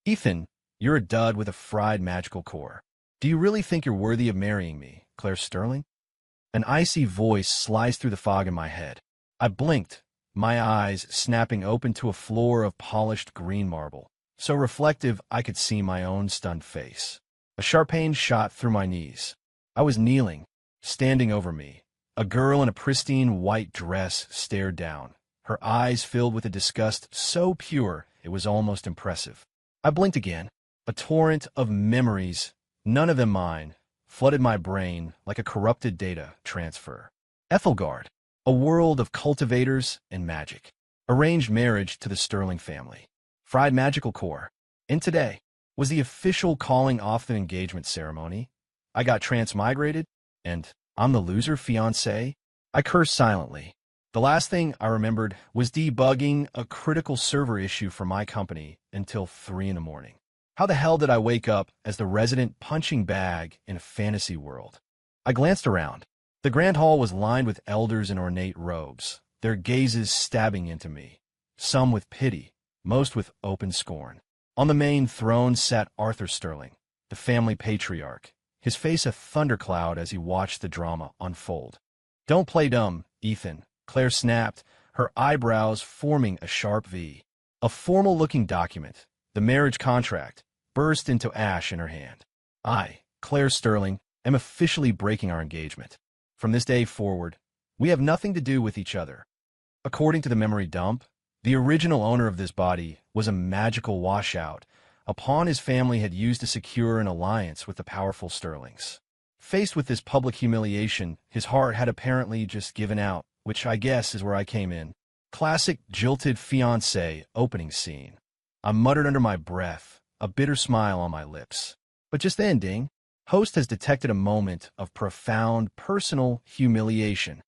Ethan, you're a dud with a fried magical core. Do you really think you're worthy of marrying me, Claire Sterling? An icy voice sliced through the fog in my head. I blinked, my eyes snapping open to a floor of polished green marble, so reflective I could see my own stunned face. A sharp pain shot through my knees. I was kneeling, standing over me. A girl in a pristine white dress stared down, her eyes filled with a disgust so pure it was almost impressive. I blinked again. A torrent of memories, none of them mine, flooded my brain like a corrupted data transfer. Ethelgard, a world of cultivators and magic. Arranged marriage to the Sterling family. Fried magical core. And today was the official calling off the engagement ceremony. I got transmigrated, and I'm the loser fiancé. I cursed silently. The last thing I remembered was debugging a critical server issue for my company until 3 in the morning. How the hell did I wake up as the resident punching bag in a fantasy world? I glanced around. The grand hall was lined with elders in ornate robes, their gazes stabbing into me, some with pity, most with open scorn. On the main throne sat Arthur Sterling, the family patriarch, his face a thundercloud as he watched the drama unfold. "Don't play dumb, Ethan," Claire snapped, her eyebrows forming a sharp V. A formal-looking document, the marriage contract, burst into ash in her hand. "I, Claire Sterling, am officially breaking our engagement. From this day forward, we have nothing to do with each other." According to the memory dump, the original owner of this body was a magical washout, a pawn his family had used to secure an alliance with the powerful Sterlings. Faced with this public humiliation, his heart had apparently just given out, which I guess is where I came in. Classic jilted fiancé opening scene. I muttered under my breath, a bitter smile on my lips. But just then, ding, host has detected a moment of profound personal humiliation.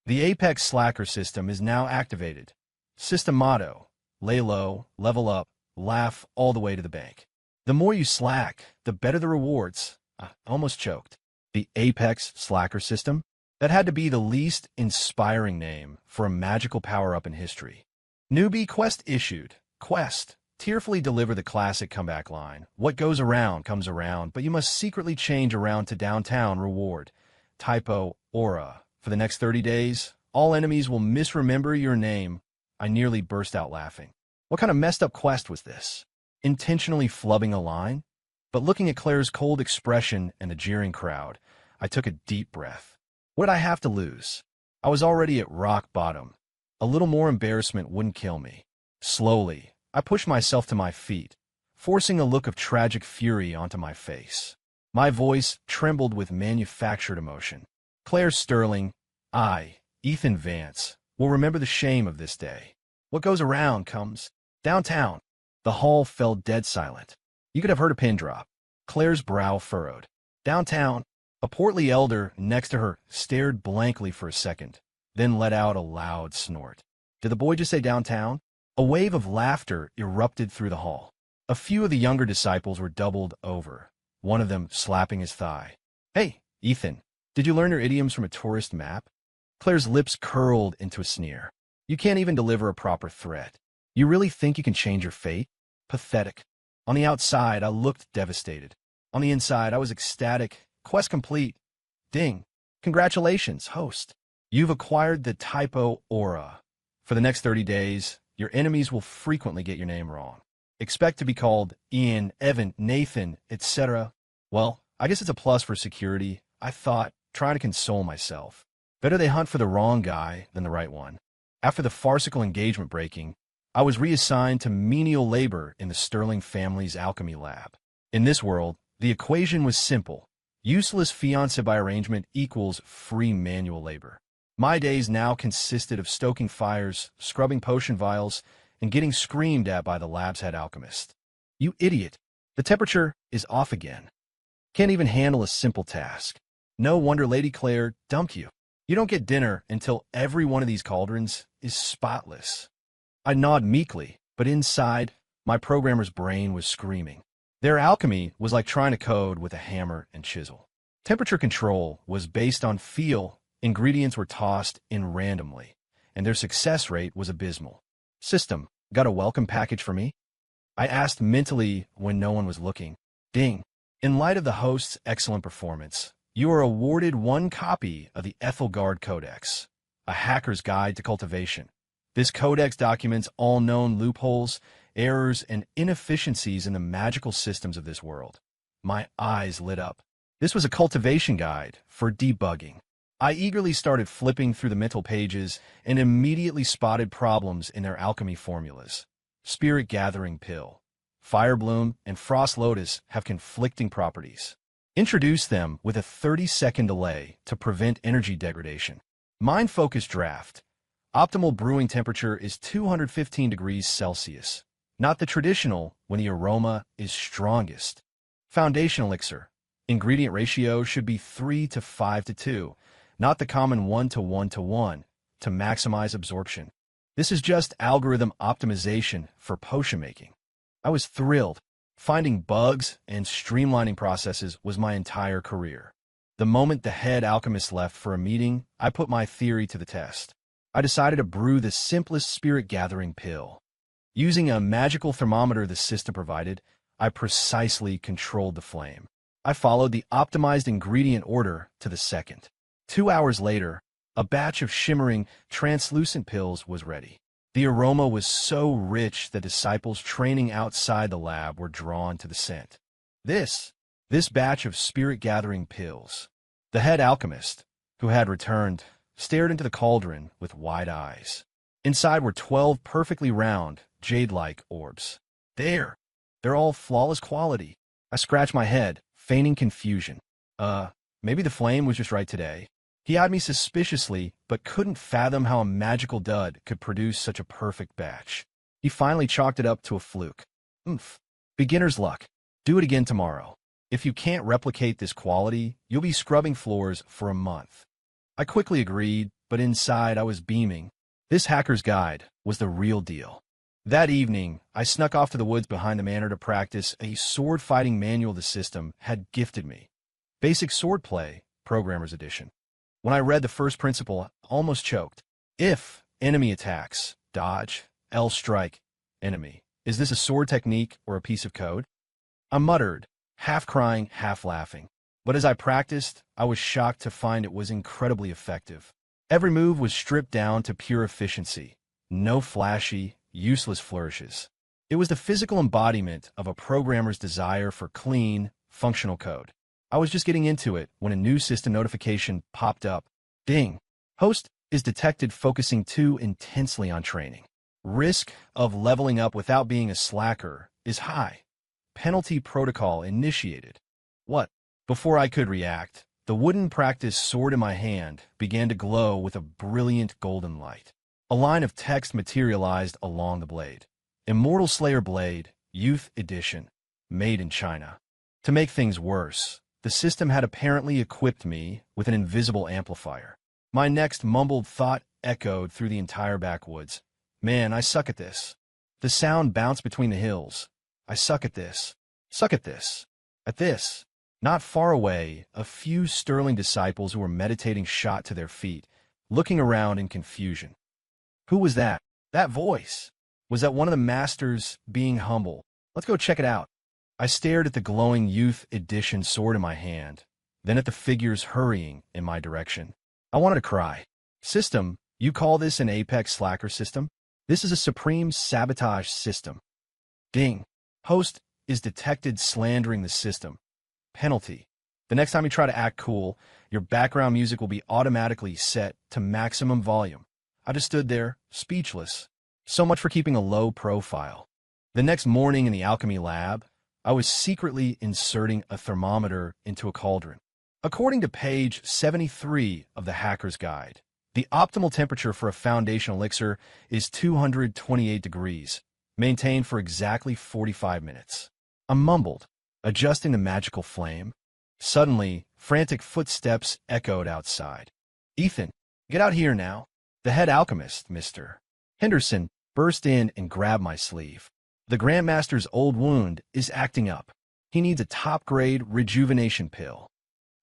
The Apex Slacker system is now activated. System motto: lay low, level up, laugh all the way to the bank. The more you slack, the better the rewards. I almost choked. The Apex Slacker system? That had to be the least inspiring name for a magical power-up in history. Newbie quest issued. Quest: tearfully deliver the classic comeback line. What goes around comes around, but you must secretly change around to downtown reward. Typo aura. For the next 30 days, all enemies will misremember your name. I nearly burst out laughing. What kind of messed up quest was this? Intentionally flubbing a line? But looking at Claire's cold expression and the jeering crowd, I took a deep breath. What did I have to lose? I was already at rock bottom. A little more embarrassment wouldn't kill me. Slowly, I pushed myself to my feet, forcing a look of tragic fury onto my face. My voice trembled with manufactured emotion. "Claire Sterling, I, Ethan Vance, will remember the shame of this day. What goes around comes downtown." The hall fell dead silent. You could have heard a pin drop. Claire's brow furrowed. Downtown. A portly elder next to her stared blankly for a second, then let out a loud snort. Did the boy just say downtown? A wave of laughter erupted through the hall. A few of the younger disciples were doubled over, one of them slapping his thigh. "Hey, Ethan, did you learn your idioms from a tourist map?" Claire's lips curled into a sneer. "You can't even deliver a proper threat. You really think you can change your fate? Pathetic." On the outside, I looked devastated. On the inside, I was ecstatic. Quest complete. Ding. Congratulations, host. You've acquired the typo aura. For the next 30 days, your enemies will frequently get your name wrong. Expect to be called Ian, Evan, Nathan, etc. Well, I guess it's a plus for security, I thought, trying to console myself. Better they hunt for the wrong guy than the right one. After the farcical engagement breaking, I was reassigned to menial labor in the Sterling family's alchemy lab. In this world, the equation was simple. Useless fiancé by arrangement equals free manual labor. My days now consisted of stoking fires, scrubbing potion vials, and getting screamed at by the lab's head alchemist. "You idiot! The temperature is off again. Can't even handle a simple task. No wonder Lady Claire dumped you. You don't get dinner until every one of these cauldrons is spotless." I nod meekly, but inside, my programmer's brain was screaming. Their alchemy was like trying to code with a hammer and chisel. Temperature control was based on feel, ingredients were tossed in randomly, and their success rate was abysmal. "System, got a welcome package for me?" I asked mentally when no one was looking. Ding. In light of the host's excellent performance, you are awarded one copy of the Ethelgard Codex, a hacker's guide to cultivation. This codex documents all known loopholes, errors, and inefficiencies in the magical systems of this world. My eyes lit up. This was a cultivation guide for debugging. I eagerly started flipping through the mental pages and immediately spotted problems in their alchemy formulas. Spirit Gathering Pill, Fire Bloom, and Frost Lotus have conflicting properties. Introduce them with a 30-second delay to prevent energy degradation. Mind Focus Draft. Optimal brewing temperature is 215 degrees Celsius, not the traditional when the aroma is strongest. Foundation Elixir. Ingredient ratio should be 3 to 5 to 2, not the common 1 to 1 to 1, to maximize absorption. This is just algorithm optimization for potion making. I was thrilled. Finding bugs and streamlining processes was my entire career. The moment the head alchemist left for a meeting, I put my theory to the test. I decided to brew the simplest spirit-gathering pill. Using a magical thermometer the system provided, I precisely controlled the flame. I followed the optimized ingredient order to the second. 2 hours later, a batch of shimmering, translucent pills was ready. The aroma was so rich that disciples training outside the lab were drawn to the scent. This batch of spirit-gathering pills. The head alchemist, who had returned, stared into the cauldron with wide eyes. Inside were 12 perfectly round, jade-like orbs. They're all flawless quality. I scratched my head, feigning confusion. Maybe the flame was just right today. He eyed me suspiciously, but couldn't fathom how a magical dud could produce such a perfect batch. He finally chalked it up to a fluke. Oomph. Beginner's luck. Do it again tomorrow. If you can't replicate this quality, you'll be scrubbing floors for a month. I quickly agreed, but inside I was beaming. This hacker's guide was the real deal. That evening, I snuck off to the woods behind the manor to practice a sword-fighting manual the system had gifted me. Basic Swordplay, Programmer's Edition. When I read the first principle, I almost choked. If enemy attacks, dodge, L strike, enemy. Is this a sword technique or a piece of code? I muttered, half crying, half laughing. But as I practiced, I was shocked to find it was incredibly effective. Every move was stripped down to pure efficiency. No flashy, useless flourishes. It was the physical embodiment of a programmer's desire for clean, functional code. I was just getting into it when a new system notification popped up. Ding. Host is detected focusing too intensely on training. Risk of leveling up without being a slacker is high. Penalty protocol initiated. What? Before I could react, the wooden practice sword in my hand began to glow with a brilliant golden light. A line of text materialized along the blade. Immortal Slayer Blade, Youth Edition, made in China. To make things worse, the system had apparently equipped me with an invisible amplifier. My next mumbled thought echoed through the entire backwoods. Man, I suck at this. The sound bounced between the hills. I suck at this. Suck at this. At this. Not far away, a few sterling disciples who were meditating shot to their feet, looking around in confusion. Who was that? That voice. Was that one of the masters being humble? Let's go check it out. I stared at the glowing Youth Edition sword in my hand, then at the figures hurrying in my direction. I wanted to cry. System, you call this an Apex slacker system? This is a supreme sabotage system. Ding. Host is detected slandering the system. Penalty. The next time you try to act cool, your background music will be automatically set to maximum volume. I just stood there, speechless. So much for keeping a low profile. The next morning in the alchemy lab, I was secretly inserting a thermometer into a cauldron. According to page 73 of the Hacker's Guide, the optimal temperature for a foundation elixir is 228 degrees, maintained for exactly 45 minutes. I mumbled, adjusting the magical flame. Suddenly, frantic footsteps echoed outside. Ethan, get out here now. The head alchemist, Mr. Henderson, burst in and grabbed my sleeve. The Grandmaster's old wound is acting up. He needs a top-grade rejuvenation pill.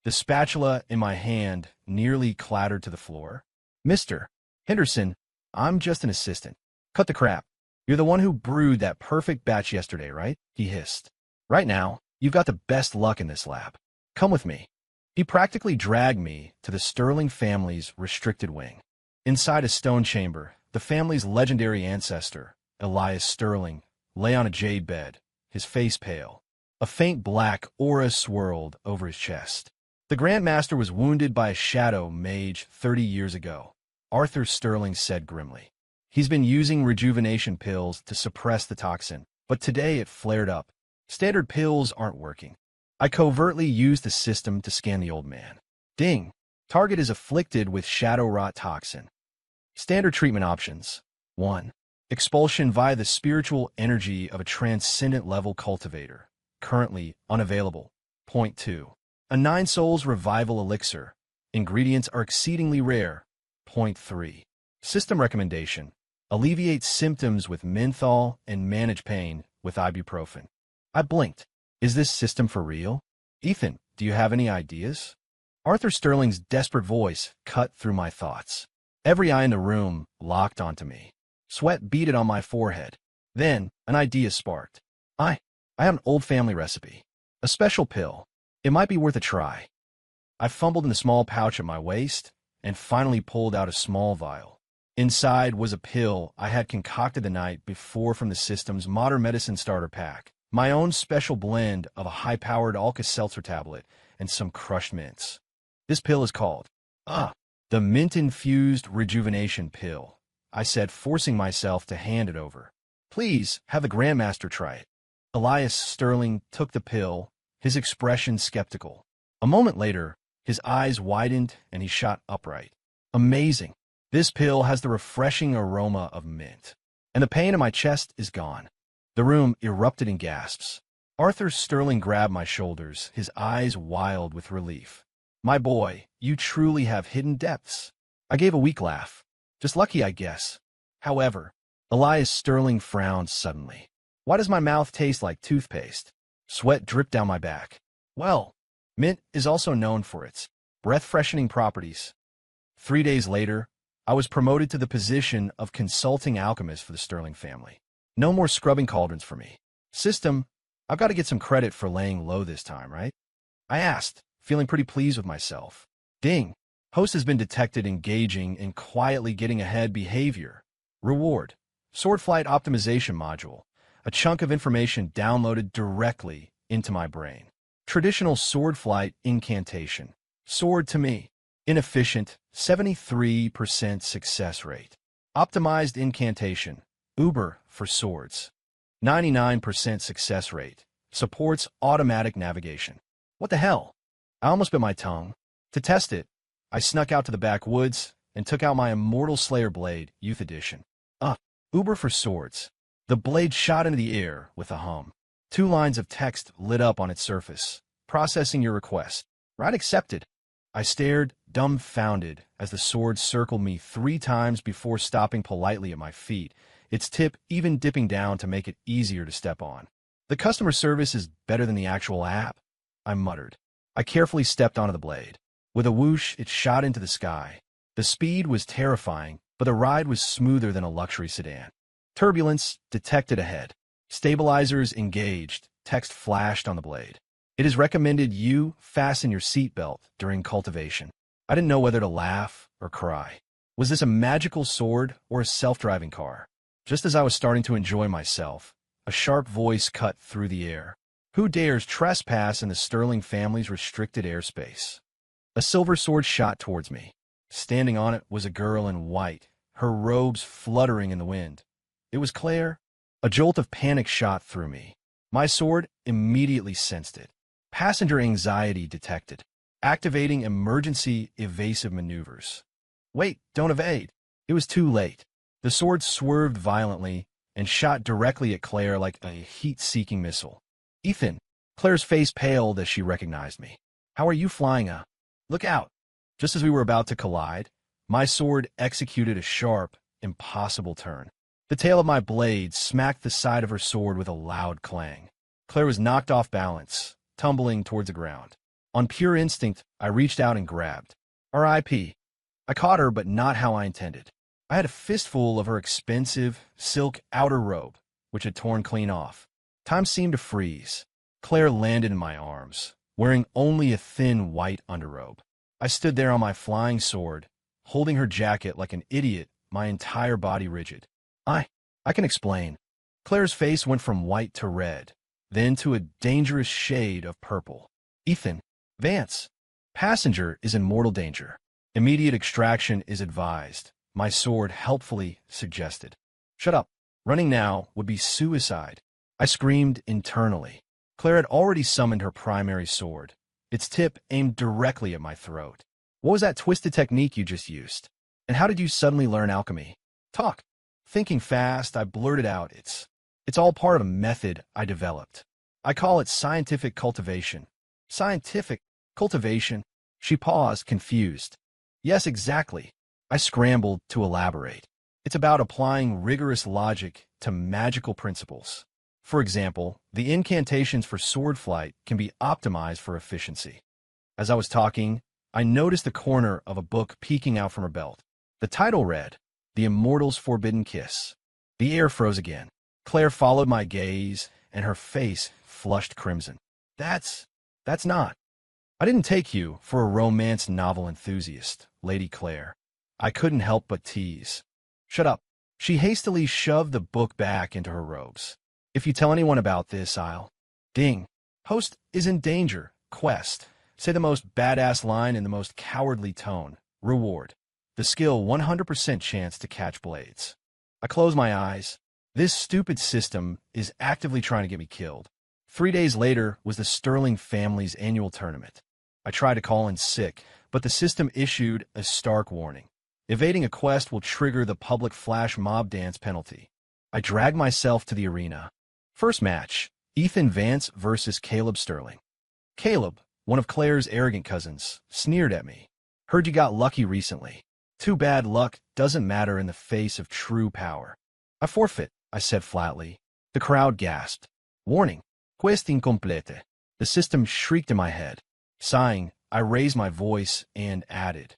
The spatula in my hand nearly clattered to the floor. Mr. Henderson, I'm just an assistant. Cut the crap. You're the one who brewed that perfect batch yesterday, right? He hissed. Right now, you've got the best luck in this lab. Come with me. He practically dragged me to the Sterling family's restricted wing. Inside a stone chamber, the family's legendary ancestor, Elias Sterling, lay on a jade bed, his face pale. A faint black aura swirled over his chest. The Grand Master was wounded by a shadow mage 30 years ago, Arthur Sterling said grimly. He's been using rejuvenation pills to suppress the toxin, but today it flared up. Standard pills aren't working. I covertly used the system to scan the old man. Ding! Target is afflicted with shadow rot toxin. Standard treatment options. 1. Expulsion via the spiritual energy of a transcendent level cultivator. Currently unavailable. Point 2. A 9 Souls Revival Elixir. Ingredients are exceedingly rare. Point 3. System recommendation. Alleviate symptoms with menthol and manage pain with ibuprofen. I blinked. Is this system for real? Ethan, do you have any ideas? Arthur Sterling's desperate voice cut through my thoughts. Every eye in the room locked onto me. Sweat beaded on my forehead. Then, an idea sparked. I have an old family recipe. A special pill. It might be worth a try. I fumbled in the small pouch at my waist and finally pulled out a small vial. Inside was a pill I had concocted the night before from the system's modern medicine starter pack. My own special blend of a high-powered Alka-Seltzer tablet and some crushed mints. This pill is called, the mint-infused rejuvenation pill, I said, forcing myself to hand it over. Please, have the Grandmaster try it. Elias Sterling took the pill, his expression skeptical. A moment later, his eyes widened and he shot upright. Amazing. This pill has the refreshing aroma of mint. And the pain in my chest is gone. The room erupted in gasps. Arthur Sterling grabbed my shoulders, his eyes wild with relief. My boy, you truly have hidden depths. I gave a weak laugh. Just lucky, I guess. However, Elias Sterling frowned suddenly. Why does my mouth taste like toothpaste? Sweat dripped down my back. Well, mint is also known for its breath-freshening properties. 3 days later, I was promoted to the position of consulting alchemist for the Sterling family. No more scrubbing cauldrons for me. System, I've got to get some credit for laying low this time, right? I asked, feeling pretty pleased with myself. Ding. Host has been detected engaging in quietly getting ahead behavior. Reward. Sword Flight Optimization Module. A chunk of information downloaded directly into my brain. Traditional sword flight incantation. Sword to me. Inefficient, 73% success rate. Optimized incantation. Uber for swords. 99% success rate. Supports automatic navigation. What the hell? I almost bit my tongue. To test it, I snuck out to the backwoods and took out my Immortal Slayer blade, Youth Edition. Uber for swords. The blade shot into the air with a hum. 2 lines of text lit up on its surface. Processing your request. Right accepted. I stared, dumbfounded, as the sword circled me 3 times before stopping politely at my feet, its tip even dipping down to make it easier to step on. The customer service is better than the actual app, I muttered. I carefully stepped onto the blade. With a whoosh, it shot into the sky. The speed was terrifying, but the ride was smoother than a luxury sedan. Turbulence detected ahead. Stabilizers engaged. Text flashed on the blade. It is recommended you fasten your seatbelt during cultivation. I didn't know whether to laugh or cry. Was this a magical sword or a self-driving car? Just as I was starting to enjoy myself, a sharp voice cut through the air. Who dares trespass in the Sterling family's restricted airspace? A silver sword shot towards me. Standing on it was a girl in white, her robes fluttering in the wind. It was Claire. A jolt of panic shot through me. My sword immediately sensed it. Passenger anxiety detected. Activating emergency evasive maneuvers. Wait, don't evade. It was too late. The sword swerved violently and shot directly at Claire like a heat-seeking missile. Ethan. Claire's face paled as she recognized me. How are you flying a? Look out. Just as we were about to collide, my sword executed a sharp, impossible turn. The tail of my blade smacked the side of her sword with a loud clang. Claire was knocked off balance, tumbling towards the ground. On pure instinct, I reached out and grabbed. R.I.P. I caught her, but not how I intended. I had a fistful of her expensive silk outer robe, which had torn clean off. Time seemed to freeze. Claire landed in my arms, wearing only a thin white underrobe. I stood there on my flying sword, holding her jacket like an idiot, my entire body rigid. I can explain. Claire's face went from white to red, then to a dangerous shade of purple. Ethan, Vance, passenger is in mortal danger. Immediate extraction is advised, my sword helpfully suggested. Shut up. Running now would be suicide. I screamed internally. Claire had already summoned her primary sword, its tip aimed directly at my throat. What was that twisted technique you just used? And how did you suddenly learn alchemy? Talk. Thinking fast, I blurted out, It's all part of a method I developed. I call it scientific cultivation. Scientific cultivation? She paused, confused. Yes, exactly. I scrambled to elaborate. It's about applying rigorous logic to magical principles. For example, the incantations for sword flight can be optimized for efficiency. As I was talking, I noticed the corner of a book peeking out from her belt. The title read, The Immortal's Forbidden Kiss. The air froze again. Claire followed my gaze, and her face flushed crimson. That's not. I didn't take you for a romance novel enthusiast, Lady Claire. I couldn't help but tease. Shut up. She hastily shoved the book back into her robes. If you tell anyone about this, I'll... Ding. Host is in danger. Quest. Say the most badass line in the most cowardly tone. Reward. The skill 100% chance to catch blades. I close my eyes. This stupid system is actively trying to get me killed. 3 days later was the Sterling family's annual tournament. I tried to call in sick, but the system issued a stark warning. Evading a quest will trigger the public flash mob dance penalty. I dragged myself to the arena. First match, Ethan Vance versus Caleb Sterling. Caleb, one of Claire's arrogant cousins, sneered at me. Heard you got lucky recently. Too bad luck doesn't matter in the face of true power. I forfeit, I said flatly. The crowd gasped. Warning, quest incomplete. The system shrieked in my head. Sighing, I raised my voice and added,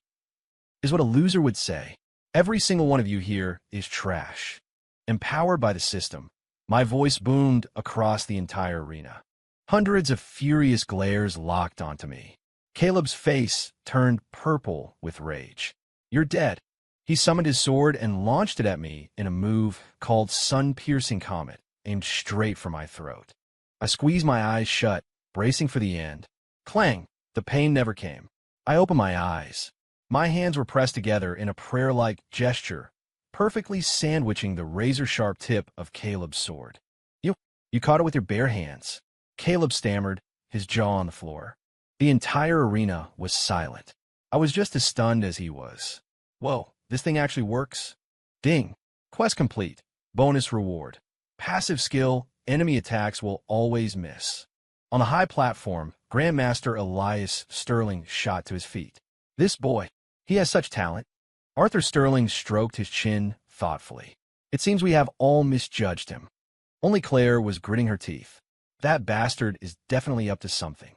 is what a loser would say. Every single one of you here is trash. Empowered by the system, my voice boomed across the entire arena. Hundreds of furious glares locked onto me. Caleb's face turned purple with rage. You're dead. He summoned his sword and launched it at me in a move called Sun-Piercing Comet, aimed straight for my throat. I squeezed my eyes shut, bracing for the end. Clang! The pain never came. I opened my eyes. My hands were pressed together in a prayer-like gesture, perfectly sandwiching the razor-sharp tip of Caleb's sword. You caught it with your bare hands. Caleb stammered, his jaw on the floor. The entire arena was silent. I was just as stunned as he was. Whoa, this thing actually works? Ding. Quest complete. Bonus reward. Passive skill, enemy attacks will always miss. On the high platform, Grandmaster Elias Sterling shot to his feet. This boy, he has such talent. Arthur Sterling stroked his chin thoughtfully. It seems we have all misjudged him. Only Claire was gritting her teeth. That bastard is definitely up to something.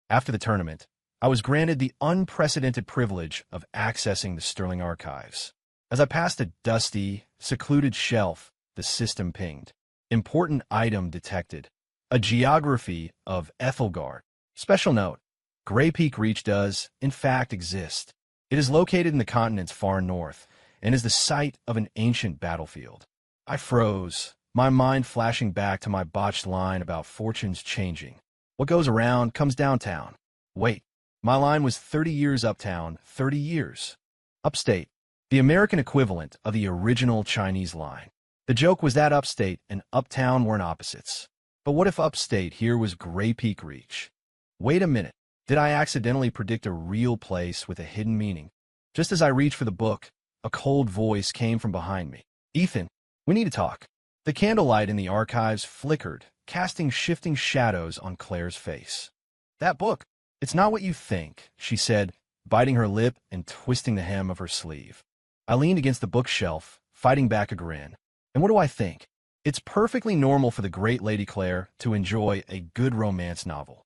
After the tournament, I was granted the unprecedented privilege of accessing the Sterling archives. As I passed a dusty, secluded shelf, the system pinged. Important item detected. A geography of Ethelgard. Special note, Grey Peak Reach does, in fact, exist. It is located in the continent's far north and is the site of an ancient battlefield. I froze, my mind flashing back to my botched line about fortunes changing. What goes around comes downtown. Wait, my line was 30 years uptown, 30 years. Upstate, the American equivalent of the original Chinese line. The joke was that upstate and uptown weren't opposites. But what if upstate here was Grey Peak Reach? Wait a minute. Did I accidentally predict a real place with a hidden meaning? Just as I reached for the book, a cold voice came from behind me. Ethan, we need to talk. The candlelight in the archives flickered, casting shifting shadows on Claire's face. That book, it's not what you think, she said, biting her lip and twisting the hem of her sleeve. I leaned against the bookshelf, fighting back a grin. And what do I think? It's perfectly normal for the great Lady Claire to enjoy a good romance novel.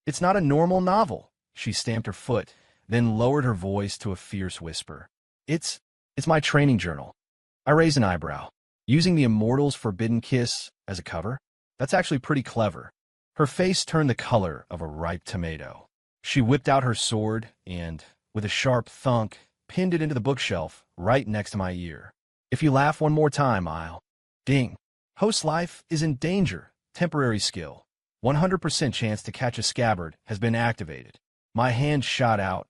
It's not a normal novel, she stamped her foot, then lowered her voice to a fierce whisper. It's my training journal. I raised an eyebrow. Using the Immortal's Forbidden Kiss as a cover? That's actually pretty clever. Her face turned the color of a ripe tomato. She whipped out her sword and, with a sharp thunk, pinned it into the bookshelf right next to my ear. If you laugh one more time, I'll... Ding. Host's life is in danger. Temporary skill. 100% chance to catch a scabbard has been activated. My hand shot out,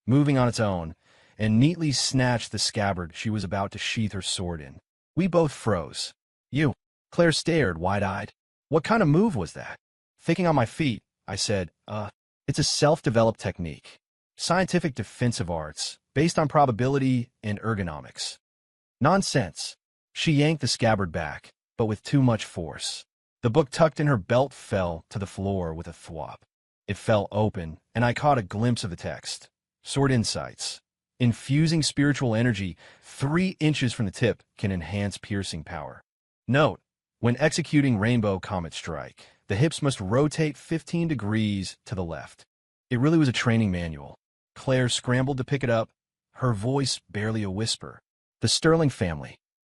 moving on its own, and neatly snatched the scabbard she was about to sheath her sword in. We both froze. You. Claire stared, wide-eyed. What kind of move was that? Thinking on my feet, I said, it's a self-developed technique. Scientific defensive arts, based on probability and ergonomics. Nonsense. She yanked the scabbard back, but with too much force. The book tucked in her belt fell to the floor with a thwop. It fell open, and I caught a glimpse of the text. Sword Insights. Infusing spiritual energy 3 inches from the tip can enhance piercing power. Note, when executing Rainbow Comet Strike, the hips must rotate 15 degrees to the left. It really was a training manual. Claire scrambled to pick it up, her voice barely a whisper. The Sterling family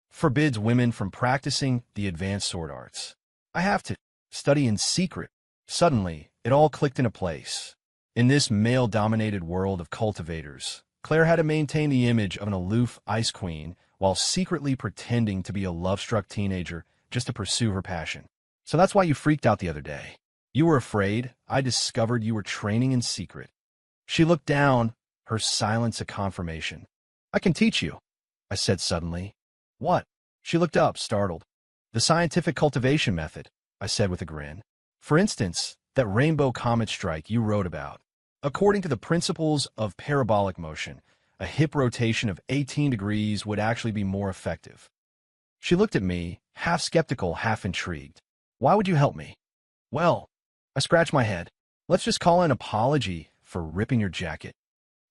forbids women from practicing the advanced sword arts. I have to study in secret. Suddenly, it all clicked into place. In this male-dominated world of cultivators, Claire had to maintain the image of an aloof ice queen while secretly pretending to be a love-struck teenager just to pursue her passion. So that's why you freaked out the other day. You were afraid I discovered you were training in secret. She looked down, her silence a confirmation. I can teach you, I said suddenly. What? She looked up, startled. The scientific cultivation method, I said with a grin. For instance, that Rainbow Comet Strike you wrote about. According to the principles of parabolic motion, a hip rotation of 18 degrees would actually be more effective. She looked at me, half skeptical, half intrigued. Why would you help me? Well, I scratched my head. Let's just call an apology for ripping your jacket.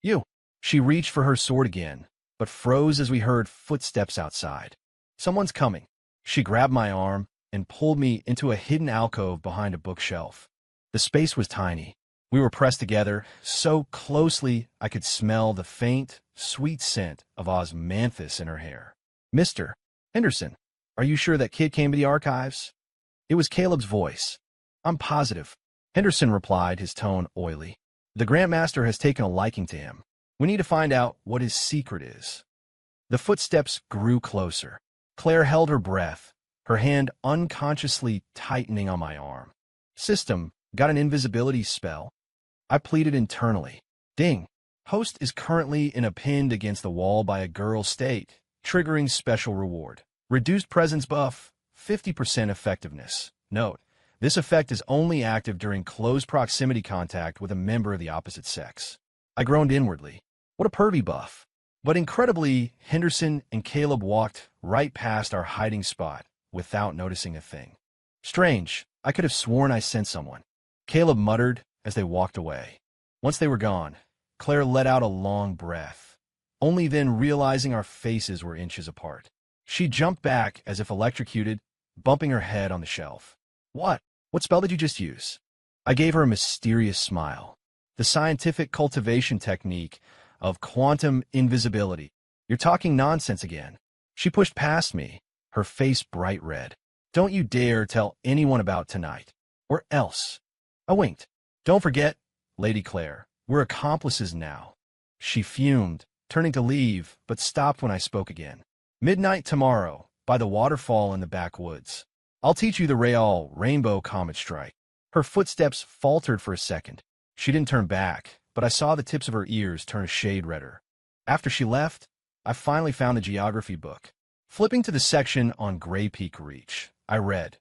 You. She reached for her sword again, but froze as we heard footsteps outside. Someone's coming. She grabbed my arm and pulled me into a hidden alcove behind a bookshelf. The space was tiny. We were pressed together so closely I could smell the faint, sweet scent of osmanthus in her hair. Mr. Henderson, are you sure that kid came to the archives? It was Caleb's voice. I'm positive. Henderson replied, his tone oily. The Grandmaster has taken a liking to him. We need to find out what his secret is. The footsteps grew closer. Claire held her breath, her hand unconsciously tightening on my arm. System, got an invisibility spell? I pleaded internally. Ding. Host is currently pinned against the wall by a girl state, triggering special reward. Reduced presence buff, 50% effectiveness. Note, this effect is only active during close proximity contact with a member of the opposite sex. I groaned inwardly. What a pervy buff. But incredibly, Henderson and Caleb walked right past our hiding spot without noticing a thing. Strange, I could have sworn I sent someone. Caleb muttered as they walked away. Once they were gone, Claire let out a long breath, only then realizing our faces were inches apart. She jumped back as if electrocuted, bumping her head on the shelf. What? What spell did you just use? I gave her a mysterious smile. The scientific cultivation technique of quantum invisibility. You're talking nonsense again. She pushed past me, her face bright red. Don't you dare tell anyone about tonight, or else. I winked. Don't forget, Lady Claire, we're accomplices now. She fumed, turning to leave, but stopped when I spoke again. Midnight tomorrow, by the waterfall in the backwoods. I'll teach you the Rainbow Comet Strike. Her footsteps faltered for a second. She didn't turn back, but I saw the tips of her ears turn a shade redder. After she left, I finally found the geography book. Flipping to the section on Grey Peak Reach, I read,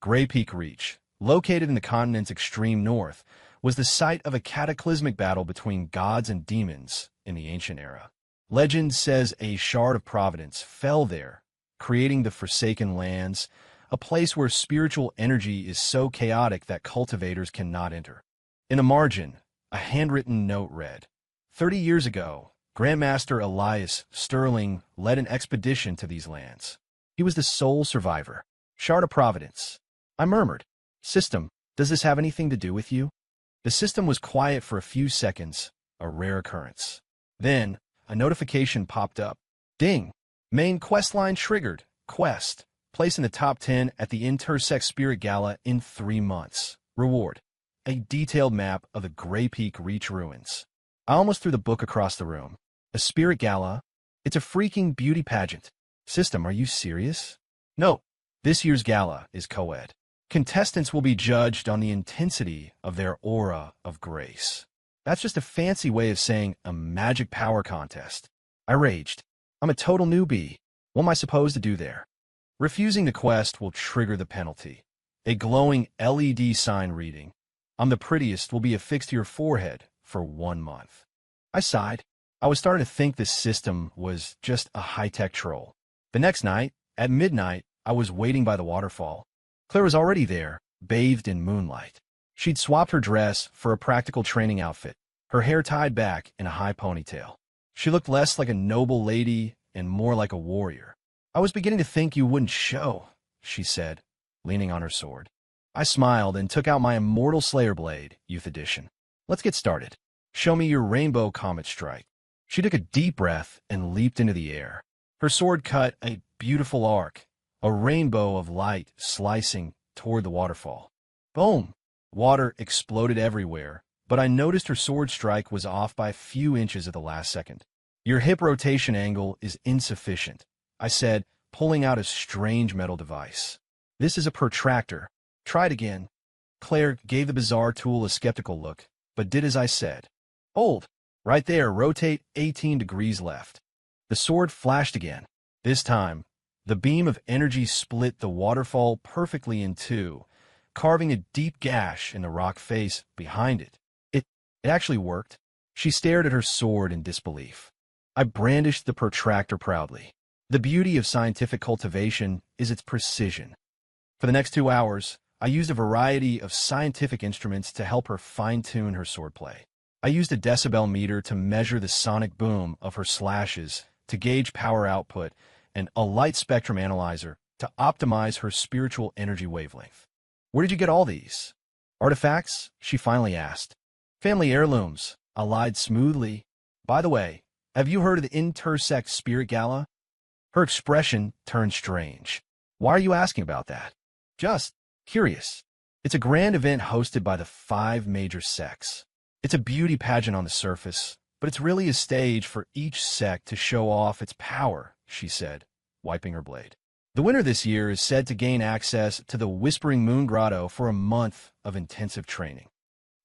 Grey Peak Reach, located in the continent's extreme north, was the site of a cataclysmic battle between gods and demons in the ancient era. Legend says a shard of providence fell there, creating the Forsaken Lands, a place where spiritual energy is so chaotic that cultivators cannot enter. In a margin, a handwritten note read, 30 years ago, Grandmaster Elias Sterling led an expedition to these lands. He was the sole survivor. Shard of Providence. I murmured, System, does this have anything to do with you? The system was quiet for a few seconds, a rare occurrence. Then, a notification popped up. Ding! Main quest line triggered. Quest. Place in the top 10 at the Intersect Spirit Gala in 3 months. Reward. A detailed map of the Grey Peak Reach ruins. I almost threw the book across the room. A spirit gala? It's a freaking beauty pageant. System, are you serious? No. This year's gala is co-ed. Contestants will be judged on the intensity of their aura of grace. That's just a fancy way of saying a magic power contest. I raged. I'm a total newbie. What am I supposed to do there? Refusing the quest will trigger the penalty. A glowing LED sign reading, "I'm the prettiest," will be affixed to your forehead for 1 month. I sighed. I was starting to think this system was just a high-tech troll. The next night, at midnight, I was waiting by the waterfall. Claire was already there, bathed in moonlight. She'd swapped her dress for a practical training outfit, her hair tied back in a high ponytail. She looked less like a noble lady and more like a warrior. "I was beginning to think you wouldn't show," she said, leaning on her sword. I smiled and took out my Immortal Slayer Blade, Youth Edition. "Let's get started. Show me your rainbow comet strike." She took a deep breath and leaped into the air. Her sword cut a beautiful arc, a rainbow of light slicing toward the waterfall. Boom! Water exploded everywhere, but I noticed her sword strike was off by a few inches at the last second. "Your hip rotation angle is insufficient," I said, pulling out a strange metal device. "This is a protractor. Try it again." Claire gave the bizarre tool a skeptical look, but did as I said. "Hold. Right there, rotate 18 degrees left." The sword flashed again. This time, the beam of energy split the waterfall perfectly in two, carving a deep gash in the rock face behind it. It actually worked. She stared at her sword in disbelief. I brandished the protractor proudly. The beauty of scientific cultivation is its precision. For the next 2 hours, I used a variety of scientific instruments to help her fine-tune her swordplay. I used a decibel meter to measure the sonic boom of her slashes, to gauge power output, and a light spectrum analyzer to optimize her spiritual energy wavelength. "Where did you get all these artifacts?" she finally asked. "Family heirlooms," I lied smoothly. "By the way, have you heard of the Intersect Spirit Gala?" Her expression turned strange. "Why are you asking about that?" "Just curious. It's a grand event hosted by the 5 major sects. It's a beauty pageant on the surface, but it's really a stage for each sect to show off its power," she said, wiping her blade. "The winner this year is said to gain access to the Whispering Moon Grotto for a month of intensive training."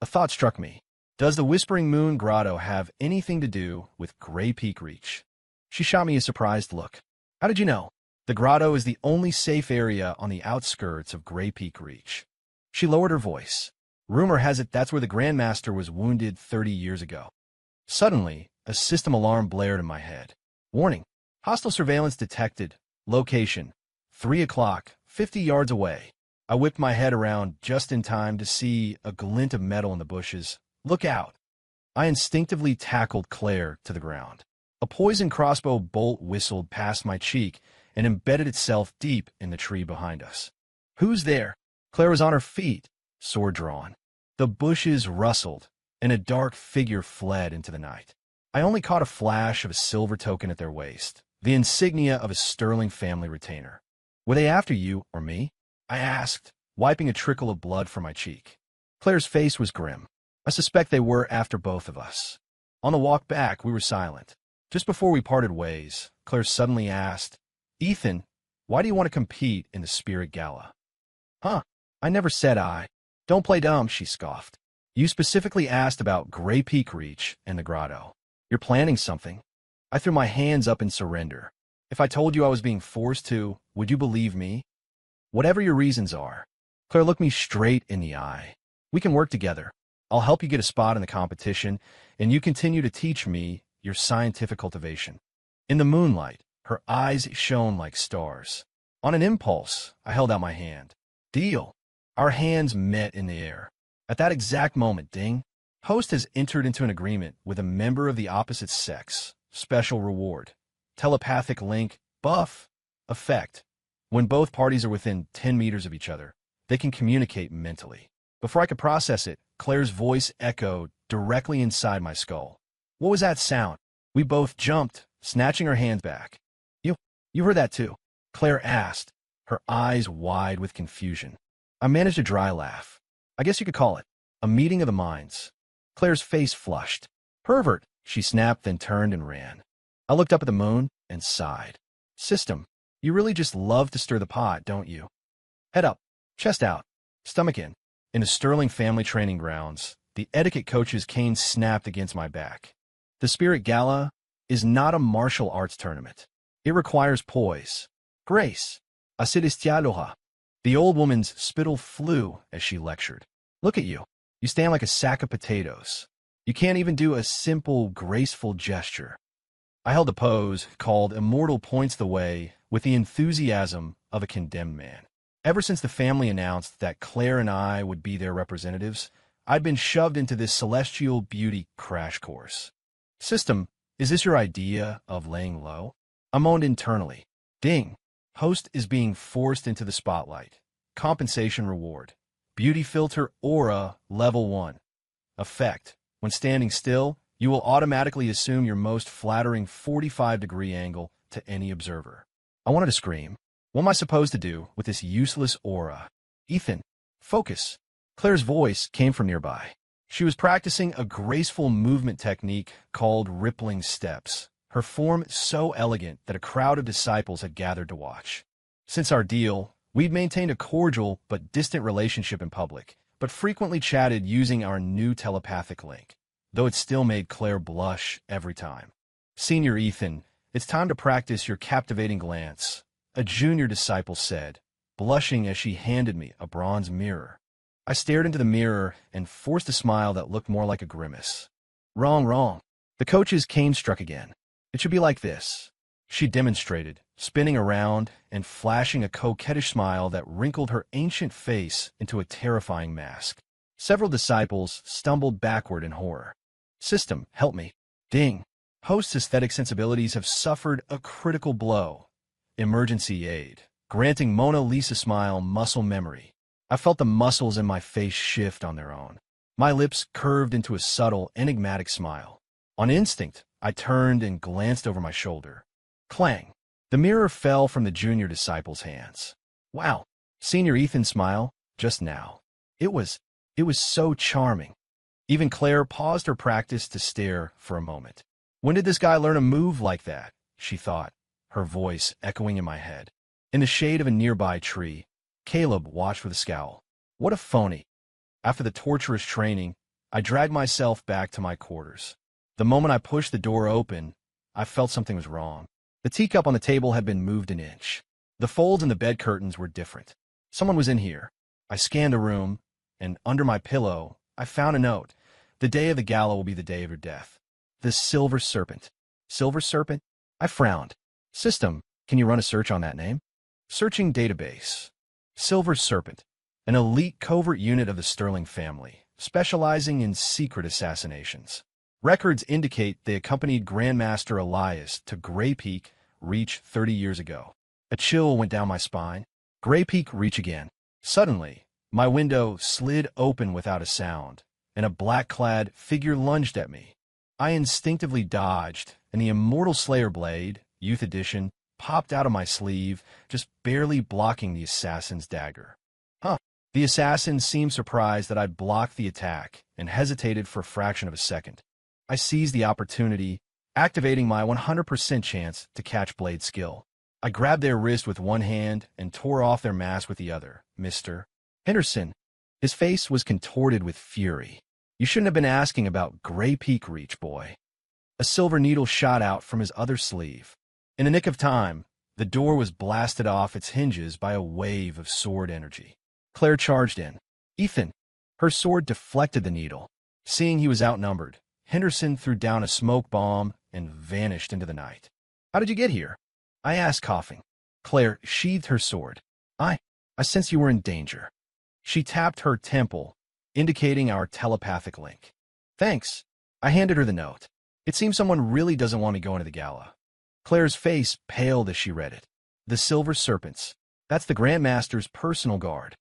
A thought struck me. Does the Whispering Moon Grotto have anything to do with Grey Peak Reach? She shot me a surprised look. "How did you know?" "The grotto is the only safe area on the outskirts of Grey Peak Reach." She lowered her voice. "Rumor has it that's where the Grandmaster was wounded 30 years ago." Suddenly, a system alarm blared in my head. "Warning. Hostile surveillance detected. Location. 3 o'clock, 50 yards away." I whipped my head around just in time to see a glint of metal in the bushes. "Look out." I instinctively tackled Claire to the ground. A poison crossbow bolt whistled past my cheek and embedded itself deep in the tree behind us. "Who's there?" Claire was on her feet, sword drawn. The bushes rustled, and a dark figure fled into the night. I only caught a flash of a silver token at their waist, the insignia of a sterling family retainer. "Were they after you or me?" I asked, wiping a trickle of blood from my cheek. Claire's face was grim. "I suspect they were after both of us." On the walk back, we were silent. Just before we parted ways, Claire suddenly asked, "Ethan, why do you want to compete in the Spirit Gala?" "Huh, I never said I." "Don't play dumb," she scoffed. "You specifically asked about Grey Peak Reach and the grotto. You're planning something." I threw my hands up in surrender. "If I told you I was being forced to, would you believe me?" "Whatever your reasons are." Claire looked me straight in the eye. "We can work together. I'll help you get a spot in the competition, and you continue to teach me your scientific cultivation." In the moonlight, her eyes shone like stars. On an impulse, I held out my hand. "Deal." Our hands met in the air. At that exact moment, ding. Host has entered into an agreement with a member of the opposite sex. Special reward. Telepathic link. Buff. Effect. When both parties are within 10 meters of each other, they can communicate mentally. Before I could process it, Claire's voice echoed directly inside my skull. "What was that sound?" We both jumped, snatching our hands back. "You." You heard that too? Claire asked, her eyes wide with confusion. I managed a dry laugh. I guess you could call it a meeting of the minds. Claire's face flushed. Pervert, she snapped, then turned and ran. I looked up at the moon and sighed. System, you really just love to stir the pot, don't you? Head up, chest out, stomach in. In the Sterling family training grounds, the etiquette coach's cane snapped against my back. The Spirit Gala is not a martial arts tournament. It requires poise, grace, acidistialoha. The old woman's spittle flew as she lectured. Look at you. You stand like a sack of potatoes. You can't even do a simple, graceful gesture. I held a pose called Immortal Points the Way with the enthusiasm of a condemned man. Ever since the family announced that Claire and I would be their representatives, I'd been shoved into this celestial beauty crash course. System, is this your idea of laying low? I moaned internally. Ding. Host is being forced into the spotlight. Compensation reward. Beauty filter aura level 1. Effect. When standing still, you will automatically assume your most flattering 45-degree angle to any observer. I wanted to scream. What am I supposed to do with this useless aura? Ethan, focus. Claire's voice came from nearby. She was practicing a graceful movement technique called rippling steps, her form so elegant that a crowd of disciples had gathered to watch. Since our deal, we'd maintained a cordial but distant relationship in public, but frequently chatted using our new telepathic link, though it still made Claire blush every time. Senior Ethan, it's time to practice your captivating glance, a junior disciple said, blushing as she handed me a bronze mirror. I stared into the mirror and forced a smile that looked more like a grimace. Wrong. The coach's cane struck again. It should be like this, she demonstrated, spinning around and flashing a coquettish smile that wrinkled her ancient face into a terrifying mask. Several disciples stumbled backward in horror. System, help me. Ding. Host's aesthetic sensibilities have suffered a critical blow. Emergency aid, granting Mona Lisa smile muscle memory. I felt the muscles in my face shift on their own. My lips curved into a subtle, enigmatic smile. On instinct, I turned and glanced over my shoulder. Clang. The mirror fell from the junior disciple's hands. Wow. Senior Ethan's smile, just now. It was so charming. Even Claire paused her practice to stare for a moment. When did this guy learn a move like that? She thought, her voice echoing in my head. In the shade of a nearby tree, Caleb watched with a scowl. What a phony. After the torturous training, I dragged myself back to my quarters. The moment I pushed the door open, I felt something was wrong. The teacup on the table had been moved an inch. The folds in the bed curtains were different. Someone was in here. I scanned the room, and under my pillow, I found a note. The day of the gala will be the day of your death. The Silver Serpent. Silver Serpent? I frowned. System, can you run a search on that name? Searching database. Silver Serpent, an elite covert unit of the Sterling family, specializing in secret assassinations. Records indicate they accompanied Grandmaster Elias to Grey Peak Reach 30 years ago. A chill went down my spine. Grey Peak Reach again. Suddenly, my window slid open without a sound, and a black-clad figure lunged at me. I instinctively dodged, and the Immortal Slayer blade, Youth Edition, popped out of my sleeve, just barely blocking the assassin's dagger. The assassin seemed surprised that I'd blocked the attack and hesitated for a fraction of a second. I seized the opportunity, activating my 100% chance to catch Blade's skill. I grabbed their wrist with one hand and tore off their mask with the other. Mr. Henderson. His face was contorted with fury. You shouldn't have been asking about Grey Peak Reach, boy. A silver needle shot out from his other sleeve. In the nick of time, the door was blasted off its hinges by a wave of sword energy. Claire charged in. Ethan. Her sword deflected the needle. Seeing he was outnumbered, Henderson threw down a smoke bomb and vanished into the night. How did you get here? I asked, coughing. Claire sheathed her sword. I sensed you were in danger. She tapped her temple, indicating our telepathic link. Thanks. I handed her the note. It seems someone really doesn't want me going to the gala. Claire's face paled as she read it. The Silver Serpents. That's the Grandmaster's personal guard.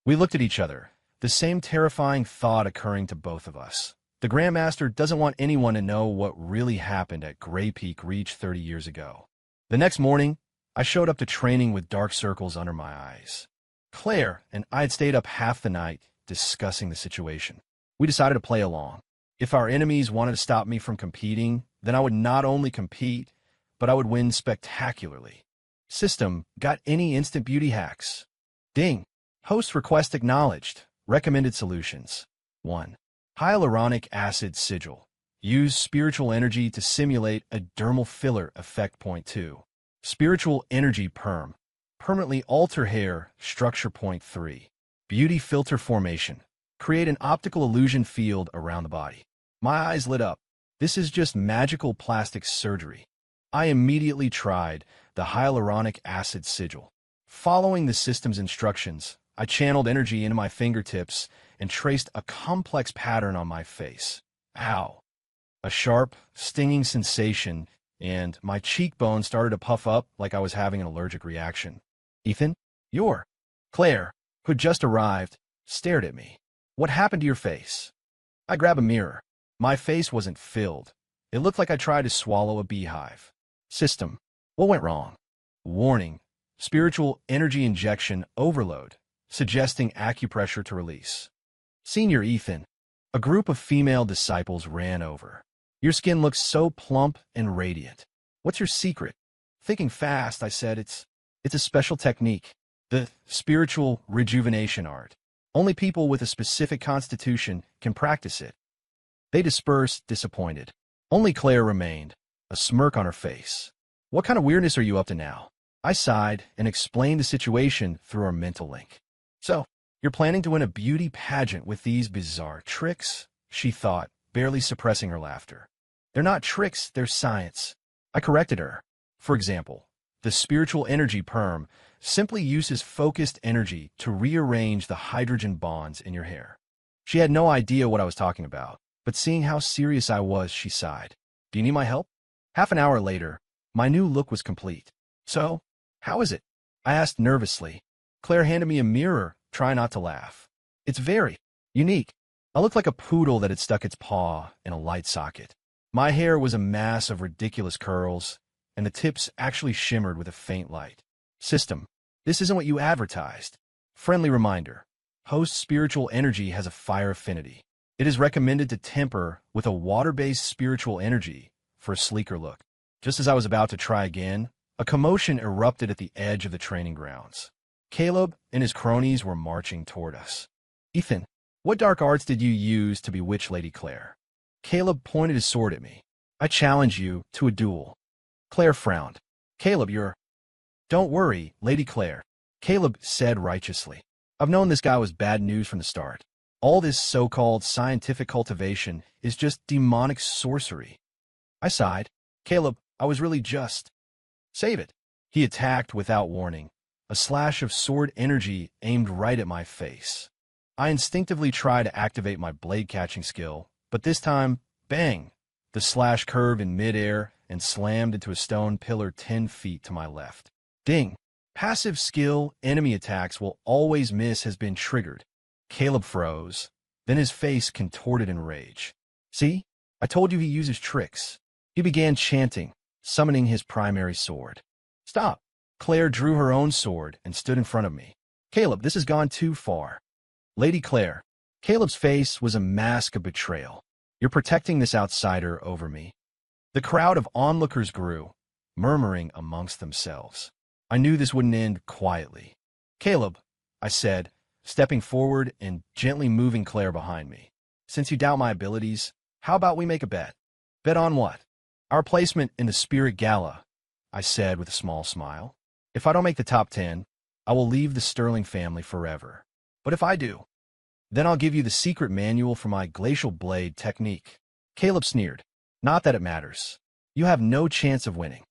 We looked at each other, the same terrifying thought occurring to both of us. The Grandmaster doesn't want anyone to know what really happened at Grey Peak Reach 30 years ago. The next morning, I showed up to training with dark circles under my eyes. Claire and I had stayed up half the night discussing the situation. We decided to play along. If our enemies wanted to stop me from competing, then I would not only compete, but I would win spectacularly. System, got any instant beauty hacks? Ding. Host request acknowledged. Recommended solutions. 1. Hyaluronic acid sigil. Use spiritual energy to simulate a dermal filler effect. Point 2. Spiritual energy perm. Permanently alter hair structure. Point 3. Beauty filter formation. Create an optical illusion field around the body. My eyes lit up. This is just magical plastic surgery. I immediately tried the hyaluronic acid sigil. Following the system's instructions, I channeled energy into my fingertips and traced a complex pattern on my face. Ow! A sharp, stinging sensation, and my cheekbones started to puff up like I was having an allergic reaction. Ethan, Claire, who had just arrived, stared at me. What happened to your face? I grabbed a mirror. My face wasn't filled. It looked like I tried to swallow a beehive. System, what went wrong? Warning, spiritual energy injection overload, suggesting acupressure to release. Senior Ethan, a group of female disciples ran over. Your skin looks so plump and radiant. What's your secret? Thinking fast, I said, it's a special technique. The spiritual rejuvenation art. Only people with a specific constitution can practice it. They dispersed, disappointed. Only Claire remained, a smirk on her face. What kind of weirdness are you up to now? I sighed and explained the situation through our mental link. So, you're planning to win a beauty pageant with these bizarre tricks? She thought, barely suppressing her laughter. They're not tricks, they're science. I corrected her. For example, the spiritual energy perm simply uses focused energy to rearrange the hydrogen bonds in your hair. She had no idea what I was talking about, but seeing how serious I was, she sighed. Do you need my help? Half an hour later, my new look was complete. So, how is it? I asked nervously. Claire handed me a mirror, trying not to laugh. It's very unique. I looked like a poodle that had stuck its paw in a light socket. My hair was a mass of ridiculous curls, and the tips actually shimmered with a faint light. System, this isn't what you advertised. Friendly reminder. Host spiritual energy has a fire affinity. It is recommended to temper with a water-based spiritual energy for a sleeker look. Just as I was about to try again, a commotion erupted at the edge of the training grounds. Caleb and his cronies were marching toward us. Ethan, what dark arts did you use to bewitch Lady Claire? Caleb pointed his sword at me. I challenge you to a duel. Claire frowned. Caleb, you're... Don't worry, Lady Claire, Caleb said righteously. I've known this guy was bad news from the start. All this so-called scientific cultivation is just demonic sorcery. I sighed. Caleb, I was really just... Save it. He attacked without warning. A slash of sword energy aimed right at my face. I instinctively tried to activate my blade-catching skill, but this time, bang! The slash curved in midair and slammed into a stone pillar 10 feet to my left. Ding! Passive skill enemy attacks will always miss has been triggered. Caleb froze. Then his face contorted in rage. See? I told you he uses tricks. He began chanting, summoning his primary sword. Stop! Claire drew her own sword and stood in front of me. Caleb, this has gone too far. Lady Claire. Caleb's face was a mask of betrayal. You're protecting this outsider over me. The crowd of onlookers grew, murmuring amongst themselves. I knew this wouldn't end quietly. Caleb, I said, stepping forward and gently moving Claire behind me. Since you doubt my abilities, how about we make a bet? Bet on what? Our placement in the Spirit Gala, I said with a small smile. If I don't make the top 10, I will leave the Sterling family forever. But if I do, then I'll give you the secret manual for my glacial blade technique. Caleb sneered. Not that it matters. You have no chance of winning.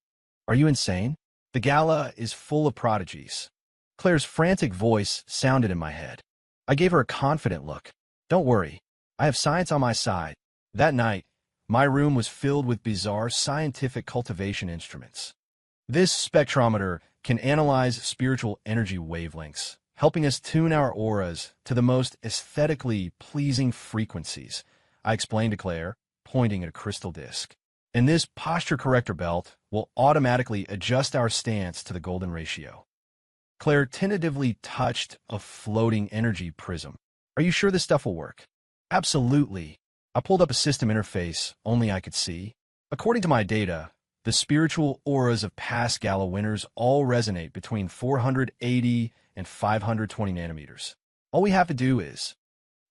Are you insane? The gala is full of prodigies. Claire's frantic voice sounded in my head. I gave her a confident look. Don't worry. I have science on my side. That night, my room was filled with bizarre scientific cultivation instruments. This spectrometer can analyze spiritual energy wavelengths, helping us tune our auras to the most aesthetically pleasing frequencies, I explained to Claire, pointing at a crystal disc. and this posture corrector belt will automatically adjust our stance to the golden ratio. Claire tentatively touched a floating energy prism. Are you sure this stuff will work? Absolutely. I pulled up a system interface only I could see. According to my data, the spiritual auras of past gala winners all resonate between 480 and 520 nanometers. All we have to do is...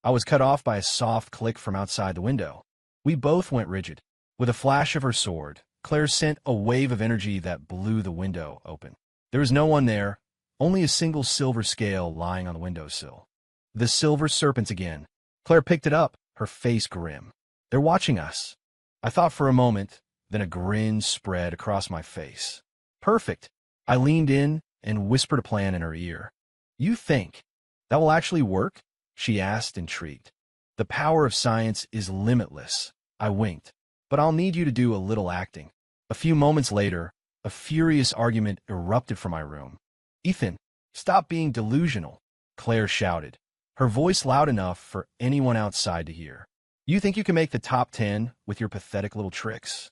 I was cut off by a soft click from outside the window. We both went rigid. With a flash of her sword, Claire sent a wave of energy that blew the window open. There was no one there, only a single silver scale lying on the windowsill. The silver serpent again. Claire picked it up, her face grim. They're watching us. I thought for a moment, then a grin spread across my face. Perfect. I leaned in and whispered a plan in her ear. You think that will actually work? She asked, intrigued. The power of science is limitless. I winked. But I'll need you to do a little acting. A few moments later, a furious argument erupted from my room. Ethan, stop being delusional, Claire shouted, her voice loud enough for anyone outside to hear. You think you can make the top 10 with your pathetic little tricks?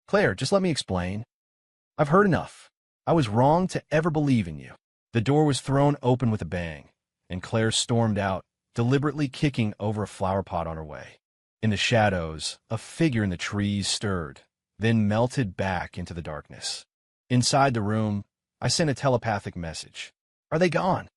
Claire, just let me explain. I've heard enough. I was wrong to ever believe in you. The door was thrown open with a bang, and Claire stormed out, deliberately kicking over a flower pot on her way. In the shadows, a figure in the trees stirred, then melted back into the darkness. Inside the room, I sent a telepathic message. Are they gone?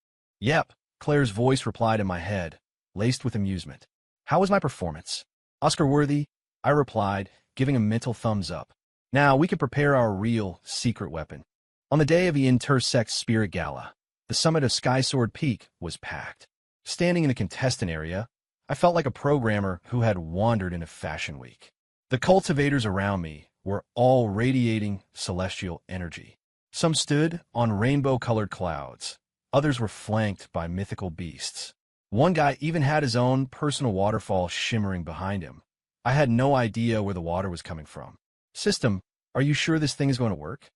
Yep, Claire's voice replied in my head, laced with amusement. How was my performance? Oscar-worthy, I replied, giving a mental thumbs up. Now we can prepare our real secret weapon. On the day of the Intersect Spirit Gala, the summit of Skysword Peak was packed. Standing in the contestant area, I felt like a programmer who had wandered into Fashion Week. The cultivators around me were all radiating celestial energy. Some stood on rainbow-colored clouds. Others were flanked by mythical beasts. One guy even had his own personal waterfall shimmering behind him. I had no idea where the water was coming from. System, are you sure this thing is going to work?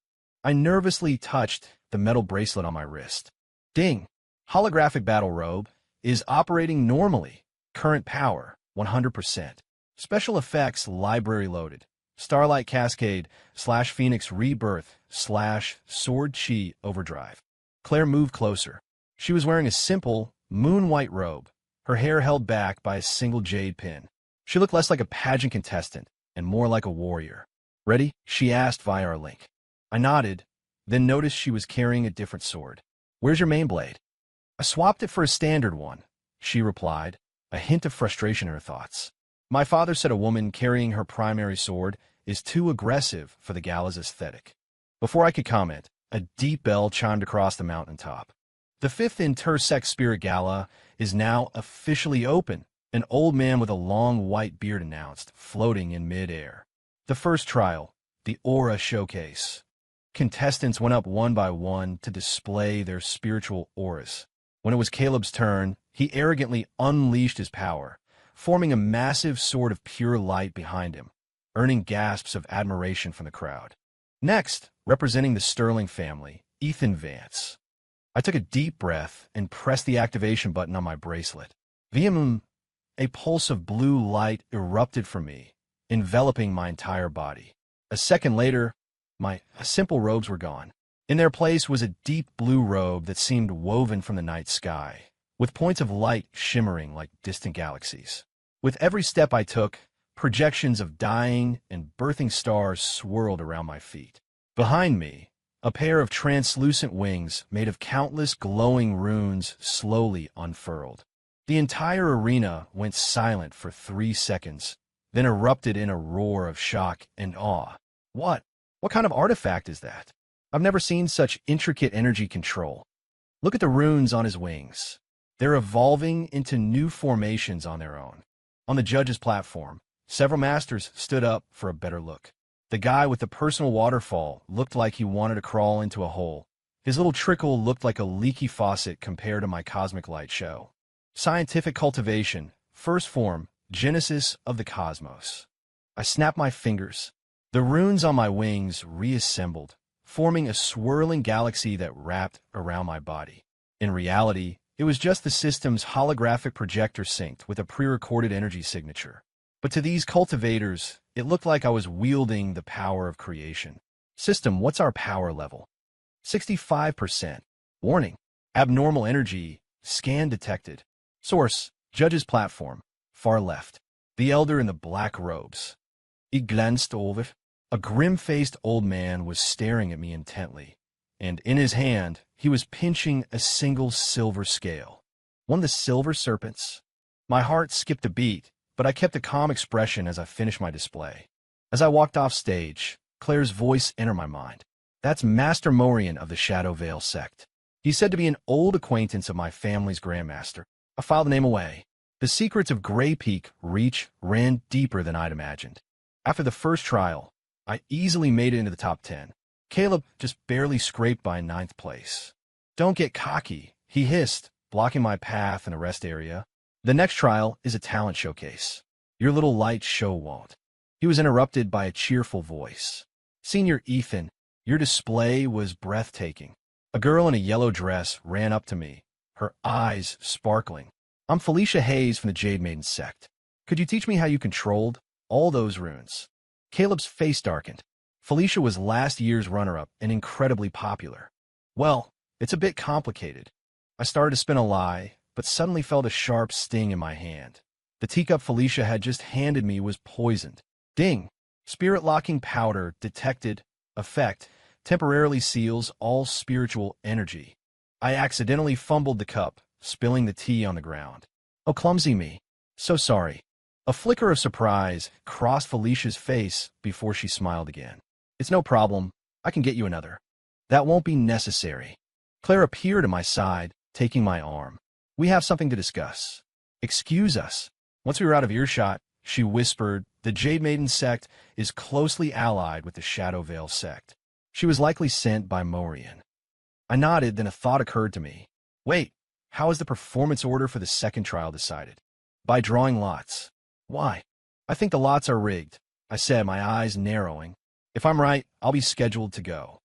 I nervously touched the metal bracelet on my wrist. Ding! Holographic battle robe is operating normally. Current power, 100%. Special effects library loaded. Starlight Cascade / Phoenix Rebirth / Sword Chi Overdrive. Claire moved closer. She was wearing a simple, moon-white robe, her hair held back by a single jade pin. She looked less like a pageant contestant and more like a warrior. Ready? She asked via our link. I nodded, then noticed she was carrying a different sword. Where's your main blade? I swapped it for a standard one, she replied, a hint of frustration in her thoughts. My father said a woman carrying her primary sword is too aggressive for the gala's aesthetic. Before I could comment, a deep bell chimed across the mountaintop. The 5th Intersect Spirit Gala is now officially open, an old man with a long white beard announced, floating in mid-air. The first trial, the Aura Showcase. Contestants went up one by one to display their spiritual auras. When it was Caleb's turn, he arrogantly unleashed his power, forming a massive sword of pure light behind him, earning gasps of admiration from the crowd. Next, representing the Sterling family, Ethan Vance. I took a deep breath and pressed the activation button on my bracelet. Vim, a pulse of blue light erupted from me, enveloping my entire body. A second later, my simple robes were gone. In their place was a deep blue robe that seemed woven from the night sky, with points of light shimmering like distant galaxies. With every step I took, projections of dying and birthing stars swirled around my feet. Behind me, a pair of translucent wings made of countless glowing runes slowly unfurled. The entire arena went silent for 3 seconds, then erupted in a roar of shock and awe. What kind of artifact is that? I've never seen such intricate energy control. Look at the runes on his wings. They're evolving into new formations on their own. On the judges' platform, several masters stood up for a better look. The guy with the personal waterfall looked like he wanted to crawl into a hole. His little trickle looked like a leaky faucet compared to my cosmic light show. Scientific cultivation, first form, genesis of the cosmos. I snapped my fingers. The runes on my wings reassembled, forming a swirling galaxy that wrapped around my body. In reality, it was just the system's holographic projector synced with a pre-recorded energy signature. But to these cultivators, it looked like I was wielding the power of creation. System, what's our power level? 65%. Warning. Abnormal energy. Scan detected. Source. Judge's platform. Far left. The elder in the black robes. He glanced over. A grim-faced old man was staring at me intently, and in his hand, he was pinching a single silver scale. One of the silver serpents. My heart skipped a beat, but I kept a calm expression as I finished my display. As I walked off stage, Claire's voice entered my mind. That's Master Morian of the Shadow Veil sect. He's said to be an old acquaintance of my family's grandmaster. I filed the name away. The secrets of Grey Peak reach ran deeper than I'd imagined. After the first trial, I easily made it into the top 10. Caleb just barely scraped by 9th place. Don't get cocky, he hissed, blocking my path in a rest area. The next trial is a talent showcase. Your little light show won't. He was interrupted by a cheerful voice. Senior Ethan, your display was breathtaking. A girl in a yellow dress ran up to me, her eyes sparkling. I'm Felicia Hayes from the Jade Maiden sect. Could you teach me how you controlled all those runes? Caleb's face darkened. Felicia was last year's runner-up and incredibly popular. Well, it's a bit complicated. I started to spin a lie, but suddenly felt a sharp sting in my hand. The teacup Felicia had just handed me was poisoned. Ding! Spirit-locking powder detected. Effect temporarily seals all spiritual energy. I accidentally fumbled the cup, spilling the tea on the ground. Oh, clumsy me. So sorry. A flicker of surprise crossed Felicia's face before she smiled again. It's no problem. I can get you another. That won't be necessary. Claire appeared at my side, taking my arm. We have something to discuss. Excuse us. Once we were out of earshot, she whispered, the Jade Maiden sect is closely allied with the Shadow Veil sect. She was likely sent by Morian. I nodded, then a thought occurred to me. Wait, how is the performance order for the second trial decided? By drawing lots. Why? I think the lots are rigged, I said, my eyes narrowing. If I'm right, I'll be scheduled to go.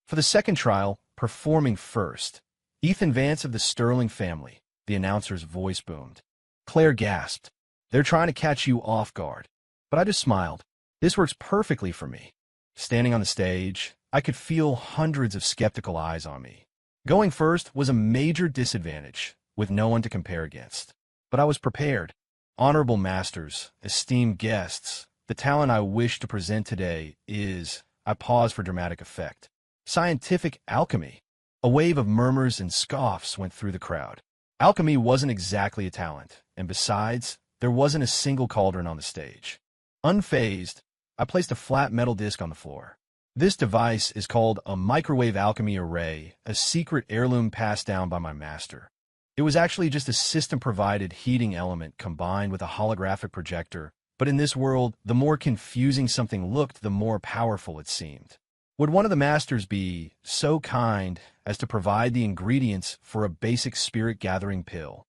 For the second trial, performing first, Ethan Vance of the Sterling family, the announcer's voice boomed. Claire gasped. They're trying to catch you off guard. But I just smiled. This works perfectly for me. Standing on the stage, I could feel hundreds of skeptical eyes on me. Going first was a major disadvantage, with no one to compare against. But I was prepared. Honorable masters, esteemed guests, the talent I wish to present today is, I paused for dramatic effect, scientific alchemy. A wave of murmurs and scoffs went through the crowd. Alchemy wasn't exactly a talent, and besides, there wasn't a single cauldron on the stage. Unfazed, I placed a flat metal disc on the floor. This device is called a microwave alchemy array, a secret heirloom passed down by my master. It was actually just a system-provided heating element combined with a holographic projector, but in this world, the more confusing something looked, the more powerful it seemed. Would one of the masters be so kind as to provide the ingredients for a basic spirit-gathering pill?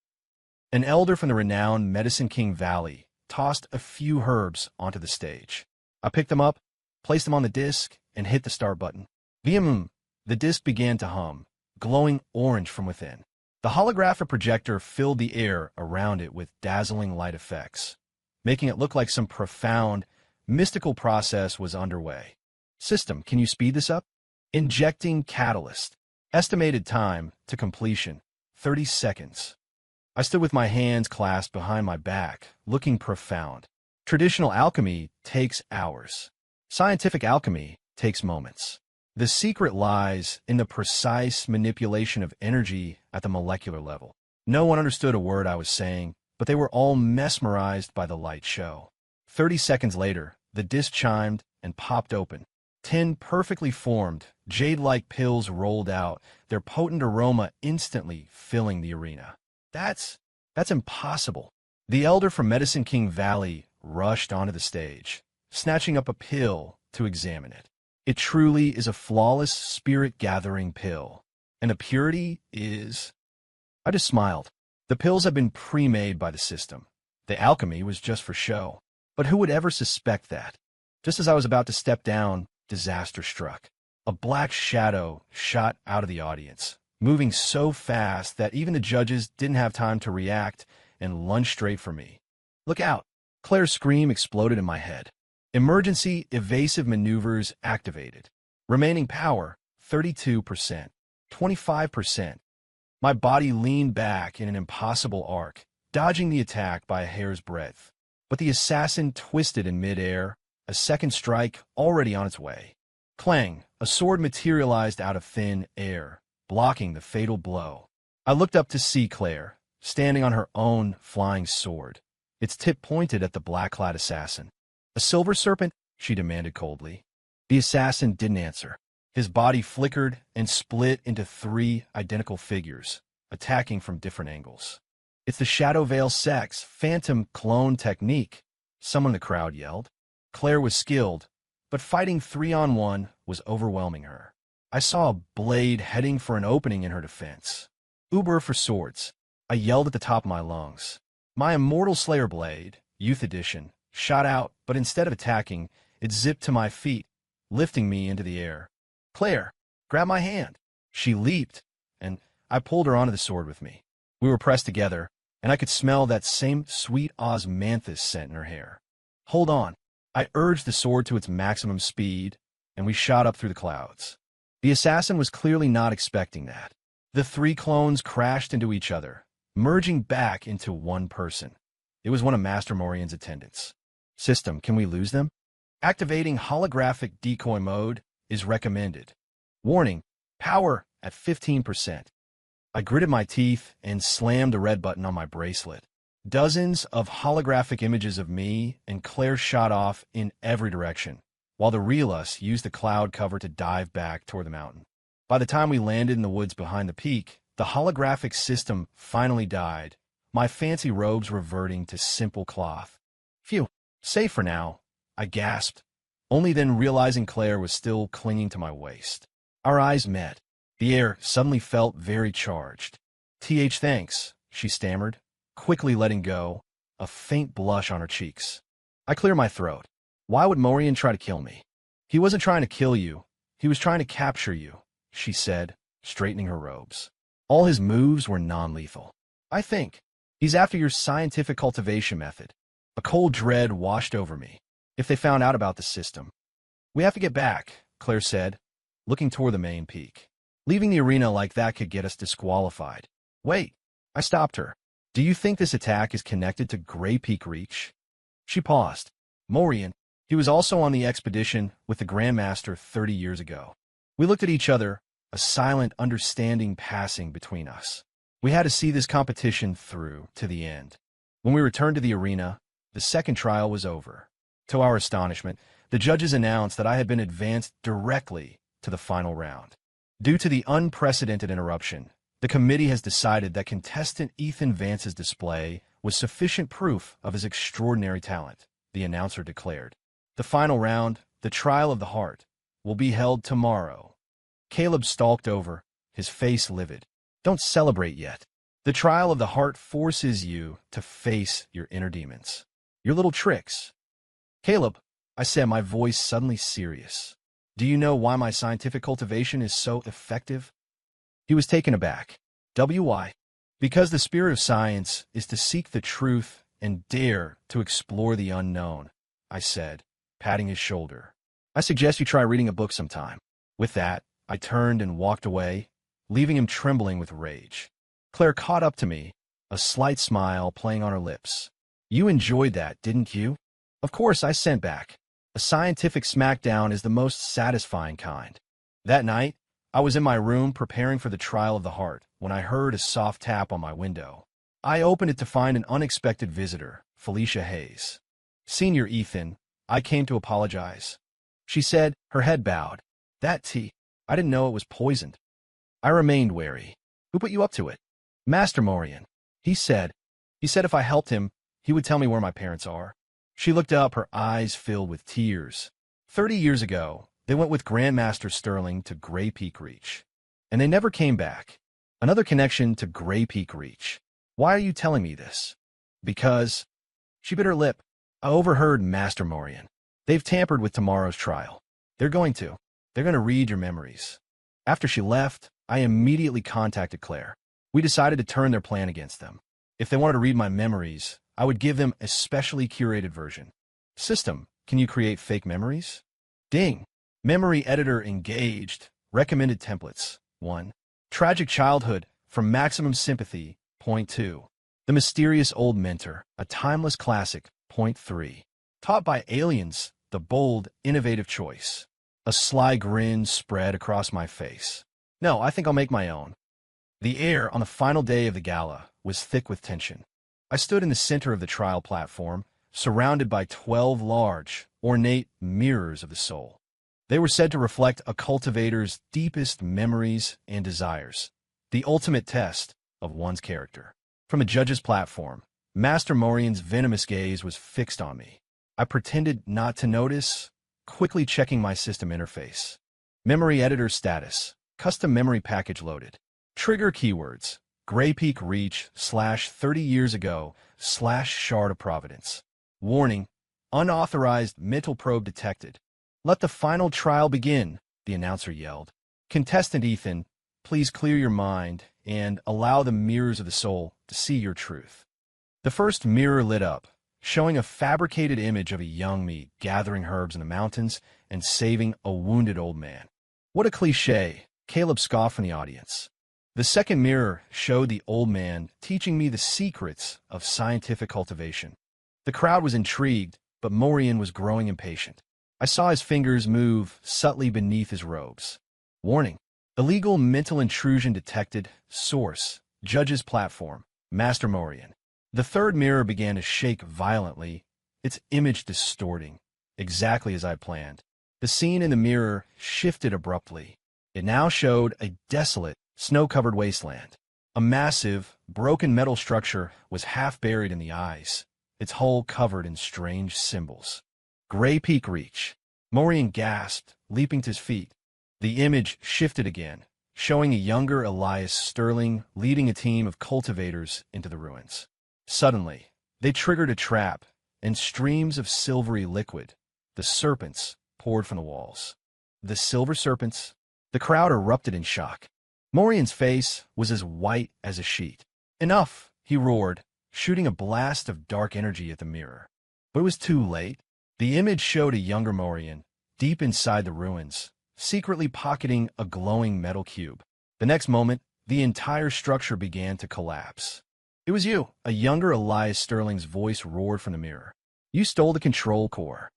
An elder from the renowned Medicine King Valley tossed a few herbs onto the stage. I picked them up, placed them on the disc, and hit the start button. Vim! The disc began to hum, glowing orange from within. The holographic projector filled the air around it with dazzling light effects, making it look like some profound, mystical process was underway. System, can you speed this up? Injecting catalyst. Estimated time to completion, 30 seconds. I stood with my hands clasped behind my back, looking profound. Traditional alchemy takes hours. Scientific alchemy takes moments. The secret lies in the precise manipulation of energy at the molecular level. No one understood a word I was saying, but they were all mesmerized by the light show. 30 seconds later, the disc chimed and popped open. 10 perfectly formed, jade-like pills rolled out, their potent aroma instantly filling the arena. That's impossible. The elder from Medicine King Valley rushed onto the stage, snatching up a pill to examine it. It truly is a flawless spirit-gathering pill, and the purity is... I just smiled. The pills had been pre-made by the system. The alchemy was just for show. But who would ever suspect that? Just as I was about to step down, disaster struck. A black shadow shot out of the audience, moving so fast that even the judges didn't have time to react and lunged straight for me. Look out! Claire's scream exploded in my head. Emergency evasive maneuvers activated. Remaining power, 32%, 25%. My body leaned back in an impossible arc, dodging the attack by a hair's breadth. But the assassin twisted in midair, a second strike already on its way. Clang, a sword materialized out of thin air, blocking the fatal blow. I looked up to see Claire, standing on her own flying sword, its tip pointed at the black-clad assassin. "A silver serpent?" she demanded coldly. The assassin didn't answer. His body flickered and split into 3 identical figures, attacking from different angles. "It's the Shadow Veil Sex Phantom Clone Technique," someone in the crowd yelled. Claire was skilled, but fighting 3-on-1 was overwhelming her. I saw a blade heading for an opening in her defense. "Uber for swords," I yelled at the top of my lungs. My Immortal Slayer blade, Youth Edition, shot out, but instead of attacking, it zipped to my feet, lifting me into the air. "Claire, grab my hand." She leaped, and I pulled her onto the sword with me. We were pressed together, and I could smell that same sweet osmanthus scent in her hair. "Hold on." I urged the sword to its maximum speed, and we shot up through the clouds. The assassin was clearly not expecting that. The 3 clones crashed into each other, merging back into one person. It was one of Master Morian's attendants. "System, can we lose them?" "Activating holographic decoy mode is recommended. Warning, power at 15%. I gritted my teeth and slammed the red button on my bracelet. Dozens of holographic images of me and Claire shot off in every direction, while the real us used the cloud cover to dive back toward the mountain. By the time we landed in the woods behind the peak, the holographic system finally died, my fancy robes reverting to simple cloth. "Phew, safe for now," I gasped, only then realizing Claire was still clinging to my waist. Our eyes met. The air suddenly felt very charged. "Thanks," she stammered, quickly letting go, a faint blush on her cheeks. I cleared my throat. "Why would Morian try to kill me?" "He wasn't trying to kill you. He was trying to capture you," she said, straightening her robes. "All his moves were non-lethal. I think he's after your scientific cultivation method." A cold dread washed over me. "If they found out about the system." "We have to get back," Claire said, looking toward the main peak. "Leaving the arena like that could get us disqualified." "Wait," I stopped her. "Do you think this attack is connected to Grey Peak Reach?" She paused. "Morian, he was also on the expedition with the Grandmaster 30 years ago." We looked at each other, a silent understanding passing between us. We had to see this competition through to the end. When we returned to the arena, the second trial was over. To our astonishment, the judges announced that I had been advanced directly to the final round. Due to the unprecedented interruption, the committee has decided that contestant Ethan Vance's display was sufficient proof of his extraordinary talent, the announcer declared. The final round, the trial of the heart, will be held tomorrow. Caleb stalked over, his face livid. "Don't celebrate yet. The trial of the heart forces you to face your inner demons, your little tricks." "Caleb," I said, my voice suddenly serious, "do you know why my scientific cultivation is so effective?" He was taken aback. "Why?" "Because the spirit of science is to seek the truth and dare to explore the unknown," I said, patting his shoulder. "I suggest you try reading a book sometime." With that, I turned and walked away, leaving him trembling with rage. Claire caught up to me, a slight smile playing on her lips. "You enjoyed that, didn't you?" "Of course," I sent back. "A scientific smackdown is the most satisfying kind." That night, I was in my room preparing for the trial of the heart when I heard a soft tap on my window. I opened it to find an unexpected visitor, Felicia Hayes. "Senior Ethan, I came to apologize," she said, her head bowed. "That tea, I didn't know it was poisoned." I remained wary. "Who put you up to it?" "Master Morian. He said if I helped him, he would tell me where my parents are." She looked up, her eyes filled with tears. 30 years ago, they went with Grandmaster Sterling to Grey Peak Reach, and they never came back. Another connection to Grey Peak Reach. "Why are you telling me this?" "Because..." She bit her lip. "I overheard Master Morian. They've tampered with tomorrow's trial. They're going to read your memories." After she left, I immediately contacted Claire. We decided to turn their plan against them. If they wanted to read my memories, I would give them a specially curated version. System, can you create fake memories? Ding. Memory editor engaged. Recommended templates. 1. Tragic childhood from Maximum Sympathy. Point 2. The Mysterious Old Mentor, a timeless classic. Point 3. Taught by aliens, the bold, innovative choice. A sly grin spread across my face. No, I think I'll make my own. The air on the final day of the gala was thick with tension. I stood in the center of the trial platform, surrounded by 12 large, ornate mirrors of the soul. They were said to reflect a cultivator's deepest memories and desires, the ultimate test of one's character. From a judge's platform, Master Morian's venomous gaze was fixed on me. I pretended not to notice, quickly checking my system interface. Memory editor status, custom memory package loaded. Trigger keywords, Grey Peak Reach /30 years ago /Shard of Providence. Warning, unauthorized mental probe detected. Let the final trial begin, the announcer yelled. Contestant Ethan, please clear your mind and allow the mirrors of the soul to see your truth. The first mirror lit up, showing a fabricated image of a young me gathering herbs in the mountains and saving a wounded old man. What a cliché, Caleb scoffed from the audience. The second mirror showed the old man teaching me the secrets of scientific cultivation. The crowd was intrigued, but Morian was growing impatient. I saw his fingers move subtly beneath his robes. Warning, illegal mental intrusion detected. Source, judge's platform, Master Morian. The third mirror began to shake violently, its image distorting, exactly as I planned. The scene in the mirror shifted abruptly. It now showed a desolate, snow-covered wasteland. A massive, broken metal structure was half buried in the ice, its hull covered in strange symbols. Grey Peak Reach. Morian gasped, leaping to his feet. The image shifted again, showing a younger Elias Sterling leading a team of cultivators into the ruins. Suddenly, they triggered a trap, and streams of silvery liquid, the serpents, poured from the walls. The silver serpents? The crowd erupted in shock. Morian's face was as white as a sheet. Enough, he roared, shooting a blast of dark energy at the mirror. But it was too late. The image showed a younger Morian, deep inside the ruins, secretly pocketing a glowing metal cube. The next moment, the entire structure began to collapse. It was you, a younger Elias Sterling's voice roared from the mirror. You stole the control core.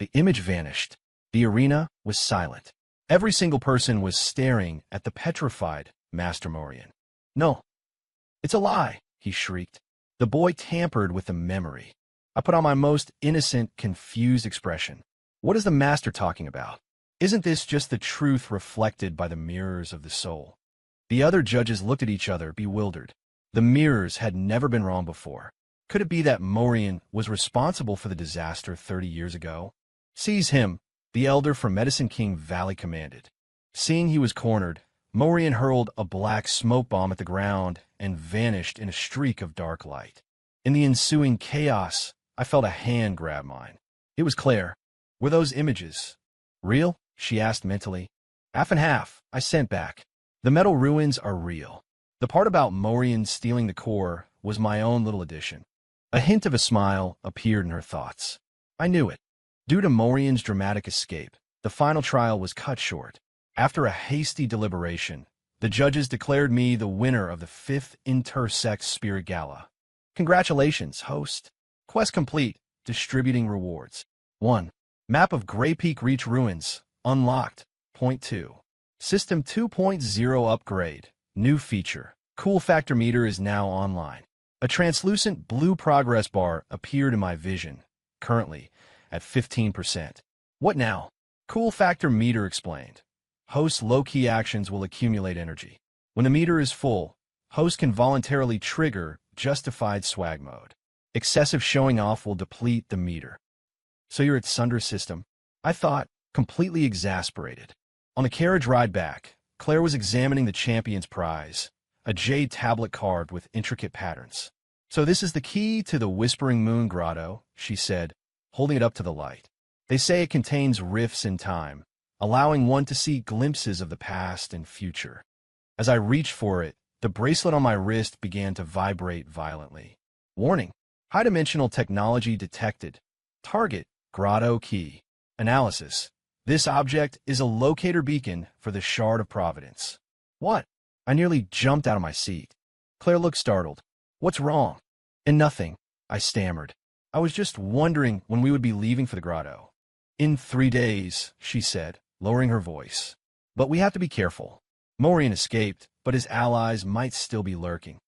The image vanished. The arena was silent. Every single person was staring at the petrified Master Morian. No, it's a lie, he shrieked. The boy tampered with the memory. I put on my most innocent, confused expression. What is the Master talking about? Isn't this just the truth reflected by the mirrors of the soul? The other judges looked at each other, bewildered. The mirrors had never been wrong before. Could it be that Morian was responsible for the disaster 30 years ago? Seize him, the elder from Medicine King Valley commanded. Seeing he was cornered, Morian hurled a black smoke bomb at the ground and vanished in a streak of dark light. In the ensuing chaos, I felt a hand grab mine. It was Claire. Were those images real? She asked mentally. Half and half, I sent back. The metal ruins are real. The part about Morian stealing the core was my own little addition. A hint of a smile appeared in her thoughts. I knew it. Due to Morian's dramatic escape, the final trial was cut short. After a hasty deliberation, the judges declared me the winner of the 5th Intersect Spirit Gala. Congratulations, host. Quest complete. Distributing rewards. 1. Map of Grey Peak Reach Ruins. Unlocked. Point 2. System 2.0 upgrade. New feature. Cool factor meter is now online. A translucent blue progress bar appeared in my vision, currently at 15%. What now? Cool factor meter explained. Host's low-key actions will accumulate energy. When the meter is full, host can voluntarily trigger justified swag mode. Excessive showing off will deplete the meter. So you're at Sunder's system? I thought, completely exasperated. On the carriage ride back, Claire was examining the champion's prize, a jade tablet carved with intricate patterns. So this is the key to the Whispering Moon Grotto, she said, holding it up to the light. They say it contains rifts in time, allowing one to see glimpses of the past and future. As I reached for it, the bracelet on my wrist began to vibrate violently. Warning, High-dimensional technology detected. Target, grotto key. Analysis. This object is a locator beacon for the Shard of Providence. What? I nearly jumped out of my seat. Claire looked startled. What's wrong? And nothing, I stammered. I was just wondering when we would be leaving for the grotto. In 3 days, she said, lowering her voice. But we have to be careful. Morian escaped, but his allies might still be lurking.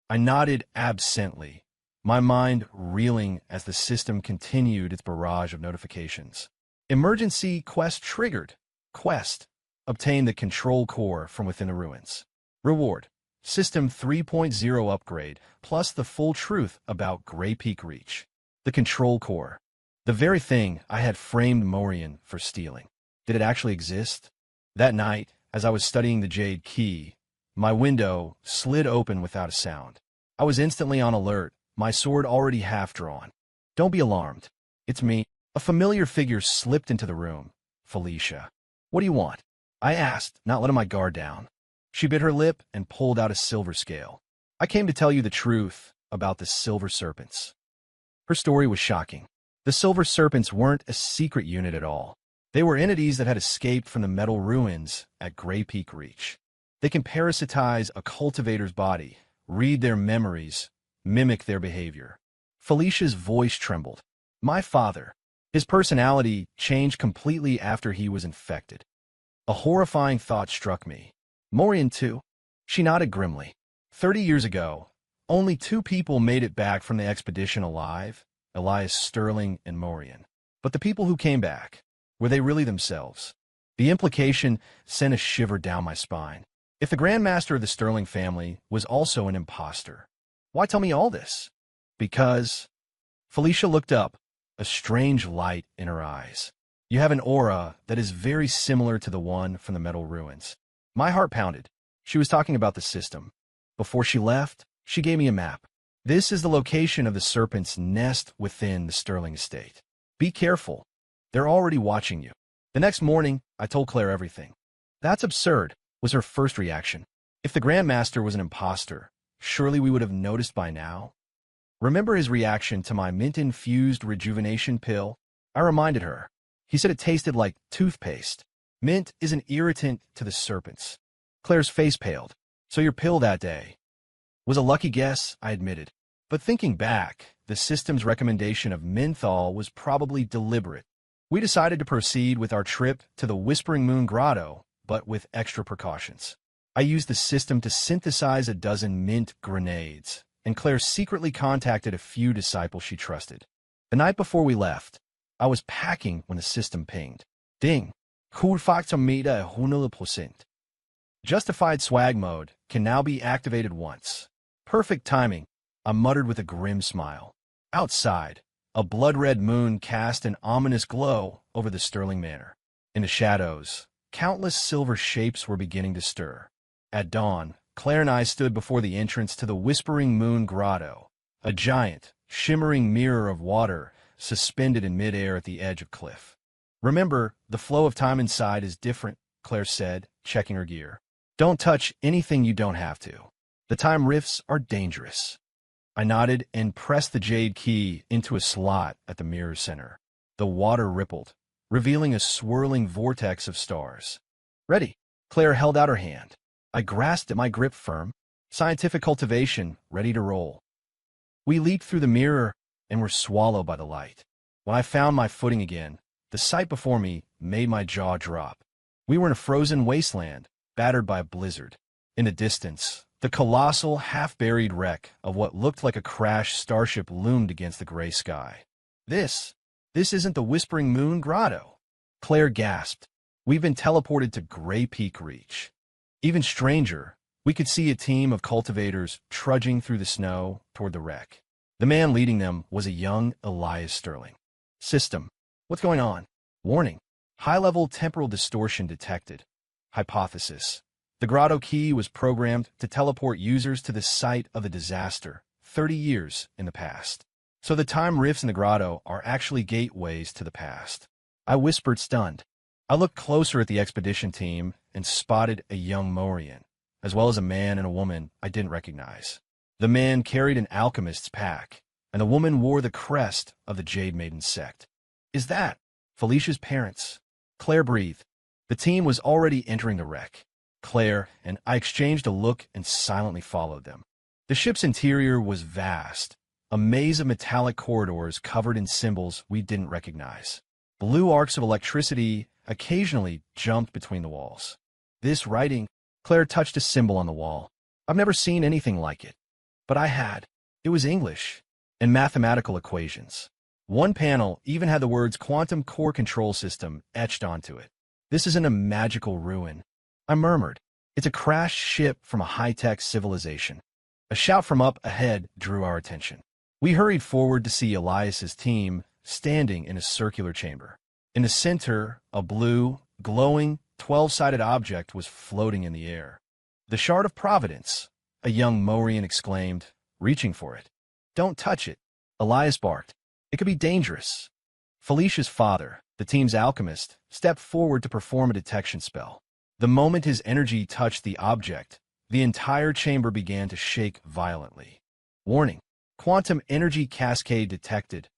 I nodded absently, my mind reeling as the system continued its barrage of notifications. Emergency quest triggered. Quest. Obtain the control core from within the ruins. Reward. System 3.0 upgrade, plus the full truth about Grey Peak Reach. The control core. The very thing I had framed Morian for stealing. Did it actually exist? That night, as I was studying the Jade Key, my window slid open without a sound. I was instantly on alert, my sword already half drawn. Don't be alarmed. It's me. A familiar figure slipped into the room. Felicia. What do you want? I asked, not letting my guard down. She bit her lip and pulled out a silver scale. I came to tell you the truth about the Silver Serpents. Her story was shocking. The Silver Serpents weren't a secret unit at all. They were entities that had escaped from the metal ruins at Grey Peak Reach. They can parasitize a cultivator's body, read their memories, mimic their behavior. Felicia's voice trembled. My father. His personality changed completely after he was infected. A horrifying thought struck me. Morian too? She nodded grimly. 30 years ago, only 2 people made it back from the expedition alive, Elias Sterling and Morian. But the people who came back, were they really themselves? The implication sent a shiver down my spine. If the Grandmaster of the Sterling family was also an imposter, why tell me all this? Because... Felicia looked up, a strange light in her eyes. You have an aura that is very similar to the one from the metal ruins. My heart pounded. She was talking about the system. Before she left, she gave me a map. This is the location of the serpent's nest within the Sterling estate. Be careful. They're already watching you. The next morning, I told Claire everything. That's absurd, was her first reaction. If the Grandmaster was an imposter, surely we would have noticed by now. Remember his reaction to my mint-infused rejuvenation pill? I reminded her. He said it tasted like toothpaste. Mint is an irritant to the serpents. Claire's face paled. So your pill that day was a lucky guess, I admitted. But thinking back, the system's recommendation of menthol was probably deliberate. We decided to proceed with our trip to the Whispering Moon Grotto, but with extra precautions. I used the system to synthesize a dozen mint grenades, and Claire secretly contacted a few disciples she trusted. The night before we left, I was packing when the system pinged. Ding. 100%. Justified swag mode can now be activated once. Perfect timing, I muttered with a grim smile. Outside, a blood-red moon cast an ominous glow over the Sterling Manor. In the shadows, countless silver shapes were beginning to stir. At dawn, Claire and I stood before the entrance to the Whispering Moon Grotto, a giant, shimmering mirror of water suspended in midair at the edge of cliff. Remember, the flow of time inside is different, Claire said, checking her gear. Don't touch anything you don't have to. The time rifts are dangerous. I nodded and pressed the jade key into a slot at the mirror center. The water rippled, revealing a swirling vortex of stars. Ready? Claire held out her hand. I grasped at my grip firm. Scientific cultivation, ready to roll. We leaped through the mirror and were swallowed by the light. When I found my footing again, the sight before me made my jaw drop. We were in a frozen wasteland, battered by a blizzard. In the distance, the colossal, half-buried wreck of what looked like a crashed starship loomed against the gray sky. This isn't the Whispering Moon Grotto. Claire gasped. We've been teleported to Grey Peak Reach. Even stranger, we could see a team of cultivators trudging through the snow toward the wreck. The man leading them was a young Elias Sterling. System. What's going on? Warning. High-level temporal distortion detected. Hypothesis. The Grotto Key was programmed to teleport users to the site of the disaster 30 years in the past. So the time rifts in the grotto are actually gateways to the past. I whispered, stunned. I looked closer at the expedition team and spotted a young Morian, as well as a man and a woman I didn't recognize. The man carried an alchemist's pack, and the woman wore the crest of the Jade Maiden sect. Is that Felicia's parents? Claire breathed. The team was already entering the wreck. Claire and I exchanged a look and silently followed them. The ship's interior was vast, a maze of metallic corridors covered in symbols we didn't recognize. Blue arcs of electricity occasionally jumped between the walls. This writing, Claire touched a symbol on the wall. I've never seen anything like it. But I had. It was English and mathematical equations. One panel even had the words Quantum Core Control System etched onto it. This isn't a magical ruin. I murmured. It's a crashed ship from a high-tech civilization. A shout from up ahead drew our attention. We hurried forward to see Elias's team standing in a circular chamber. In the center, a blue, glowing, 12-sided object was floating in the air. The Shard of Providence, a young Morian exclaimed, reaching for it. Don't touch it, Elias barked. It could be dangerous. Felicia's father, the team's alchemist, stepped forward to perform a detection spell. The moment his energy touched the object, the entire chamber began to shake violently. Warning: quantum energy cascade detected.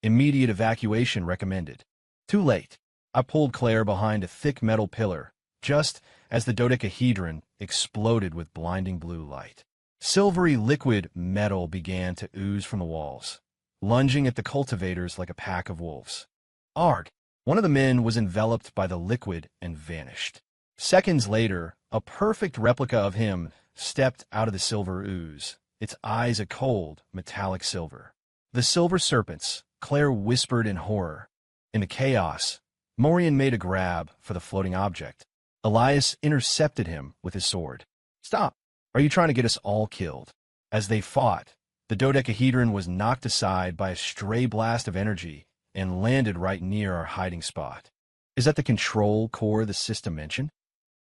Immediate evacuation recommended. Too late. I pulled Claire behind a thick metal pillar, just as the dodecahedron exploded with blinding blue light. Silvery liquid metal began to ooze from the walls, lunging at the cultivators like a pack of wolves. Arg! One of the men was enveloped by the liquid and vanished. Seconds later, a perfect replica of him stepped out of the silver ooze, its eyes a cold, metallic silver. The silver serpents, Claire whispered in horror. In the chaos, Morian made a grab for the floating object. Elias intercepted him with his sword. Stop! Are you trying to get us all killed? As they fought, the dodecahedron was knocked aside by a stray blast of energy and landed right near our hiding spot. Is that the control core the system mentioned?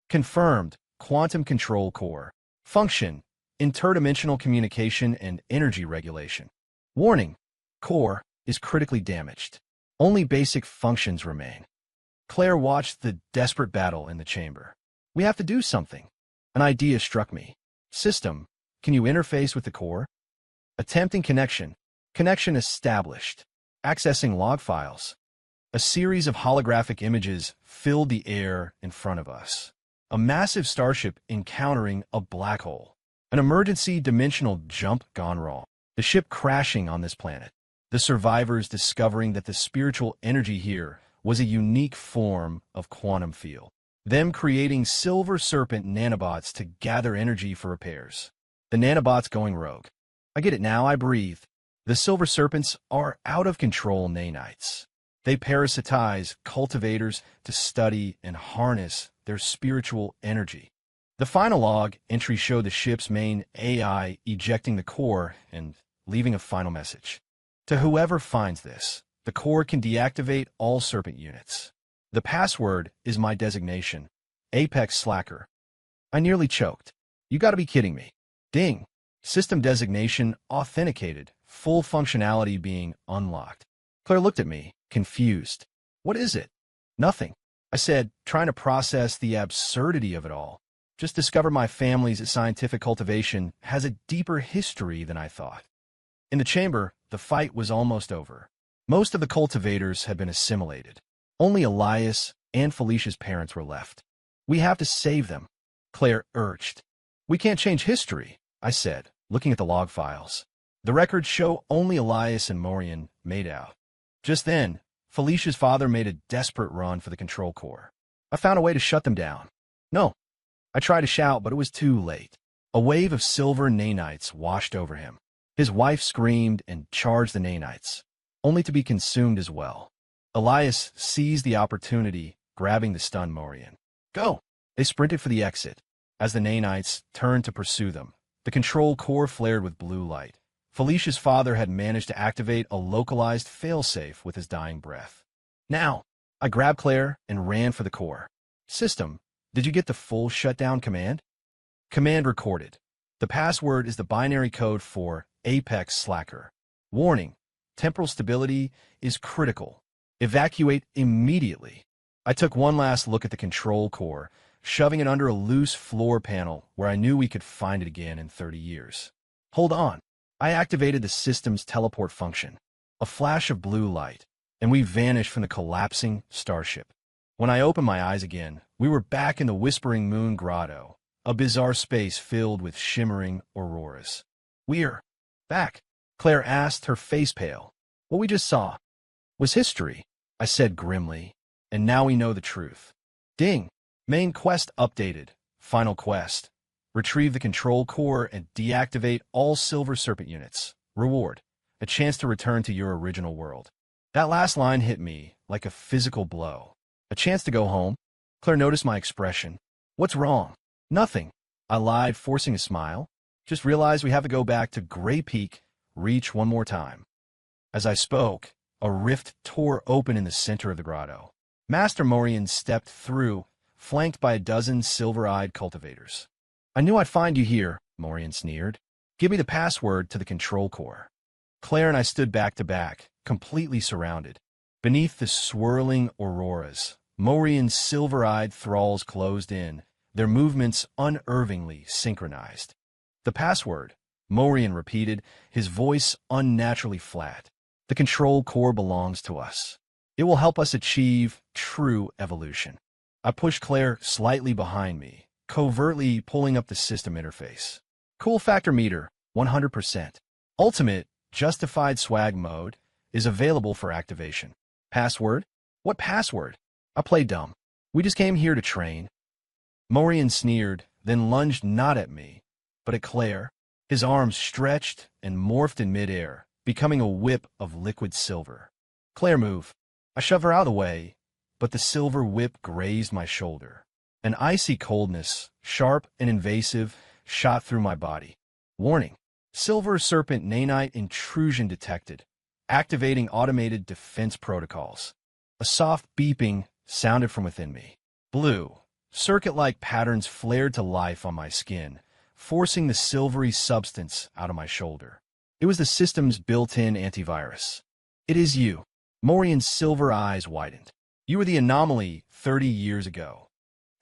Confirmed. Quantum control core. Function: interdimensional communication and energy regulation. Warning: core is critically damaged. Only basic functions remain. Claire watched the desperate battle in the chamber. We have to do something. An idea struck me. System, can you interface with the core? Attempting connection. Connection established. Accessing log files. A series of holographic images filled the air in front of us. A massive starship encountering a black hole. An emergency dimensional jump gone wrong. The ship crashing on this planet. The survivors discovering that the spiritual energy here was a unique form of quantum field. Them creating silver serpent nanobots to gather energy for repairs. The nanobots going rogue. I get it now, I breathe. The silver serpents are out-of-control nanites. They parasitize cultivators to study and harness their spiritual energy. The final log entry showed the ship's main AI ejecting the core and leaving a final message. To whoever finds this, the core can deactivate all serpent units. The password is my designation, Apex Slacker. I nearly choked. You gotta be kidding me. Ding. System designation authenticated, full functionality being unlocked. Claire looked at me, confused. What is it? Nothing. I said, trying to process the absurdity of it all. Just discovered my family's scientific cultivation has a deeper history than I thought. In the chamber, the fight was almost over. Most of the cultivators had been assimilated. Only Elias and Felicia's parents were left. We have to save them, Claire urged. We can't change history, I said, looking at the log files. The records show only Elias and Morian made out. Just then, Felicia's father made a desperate run for the control core. I found a way to shut them down. No. I tried to shout, but it was too late. A wave of silver nanites washed over him. His wife screamed and charged the nanites, only to be consumed as well. Elias seized the opportunity, grabbing the stunned Morian. Go! They sprinted for the exit. As the nanites turned to pursue them, the control core flared with blue light. Felicia's father had managed to activate a localized failsafe with his dying breath. Now! I grabbed Claire and ran for the core. System, did you get the full shutdown command? Command recorded. The password is the binary code for Apex Slacker. Warning: temporal stability is critical. Evacuate immediately. I took one last look at the control core, shoving it under a loose floor panel where I knew we could find it again in 30 years. Hold on. I activated the system's teleport function. A flash of blue light, and we vanished from the collapsing starship. When I opened my eyes again, we were back in the Whispering Moon Grotto, a bizarre space filled with shimmering auroras. We're back, Claire asked, her face pale. What we just saw was history, I said grimly, and now we know the truth. Ding! Main quest updated. Final quest. Retrieve the control core and deactivate all Silver Serpent units. Reward. A chance to return to your original world. That last line hit me like a physical blow. A chance to go home? Claire noticed my expression. What's wrong? Nothing. I lied, forcing a smile. Just realized we have to go back to Gray Peak, Reach one more time. As I spoke, a rift tore open in the center of the grotto. Master Morian stepped through, flanked by a dozen silver-eyed cultivators. I knew I'd find you here, Morian sneered. Give me the password to the control core. Claire and I stood back to back, completely surrounded. Beneath the swirling auroras, Morian's silver-eyed thralls closed in, their movements unervingly synchronized. The password, Morian repeated, his voice unnaturally flat. The control core belongs to us. It will help us achieve true evolution. I pushed Claire slightly behind me, covertly pulling up the system interface. Cool factor meter, 100%. Ultimate, justified swag mode, is available for activation. Password? What password? I played dumb. We just came here to train. Morian sneered, then lunged not at me, but at Claire. His arms stretched and morphed in midair, becoming a whip of liquid silver. Claire, move. I shoved her out of the way, but the silver whip grazed my shoulder. An icy coldness, sharp and invasive, shot through my body. Warning. Silver Serpent nanite intrusion detected. Activating automated defense protocols. A soft beeping sounded from within me. Blue, circuit-like patterns flared to life on my skin, forcing the silvery substance out of my shoulder. It was the system's built-in antivirus. It is you. Morian's silver eyes widened. You were the anomaly 30 years ago.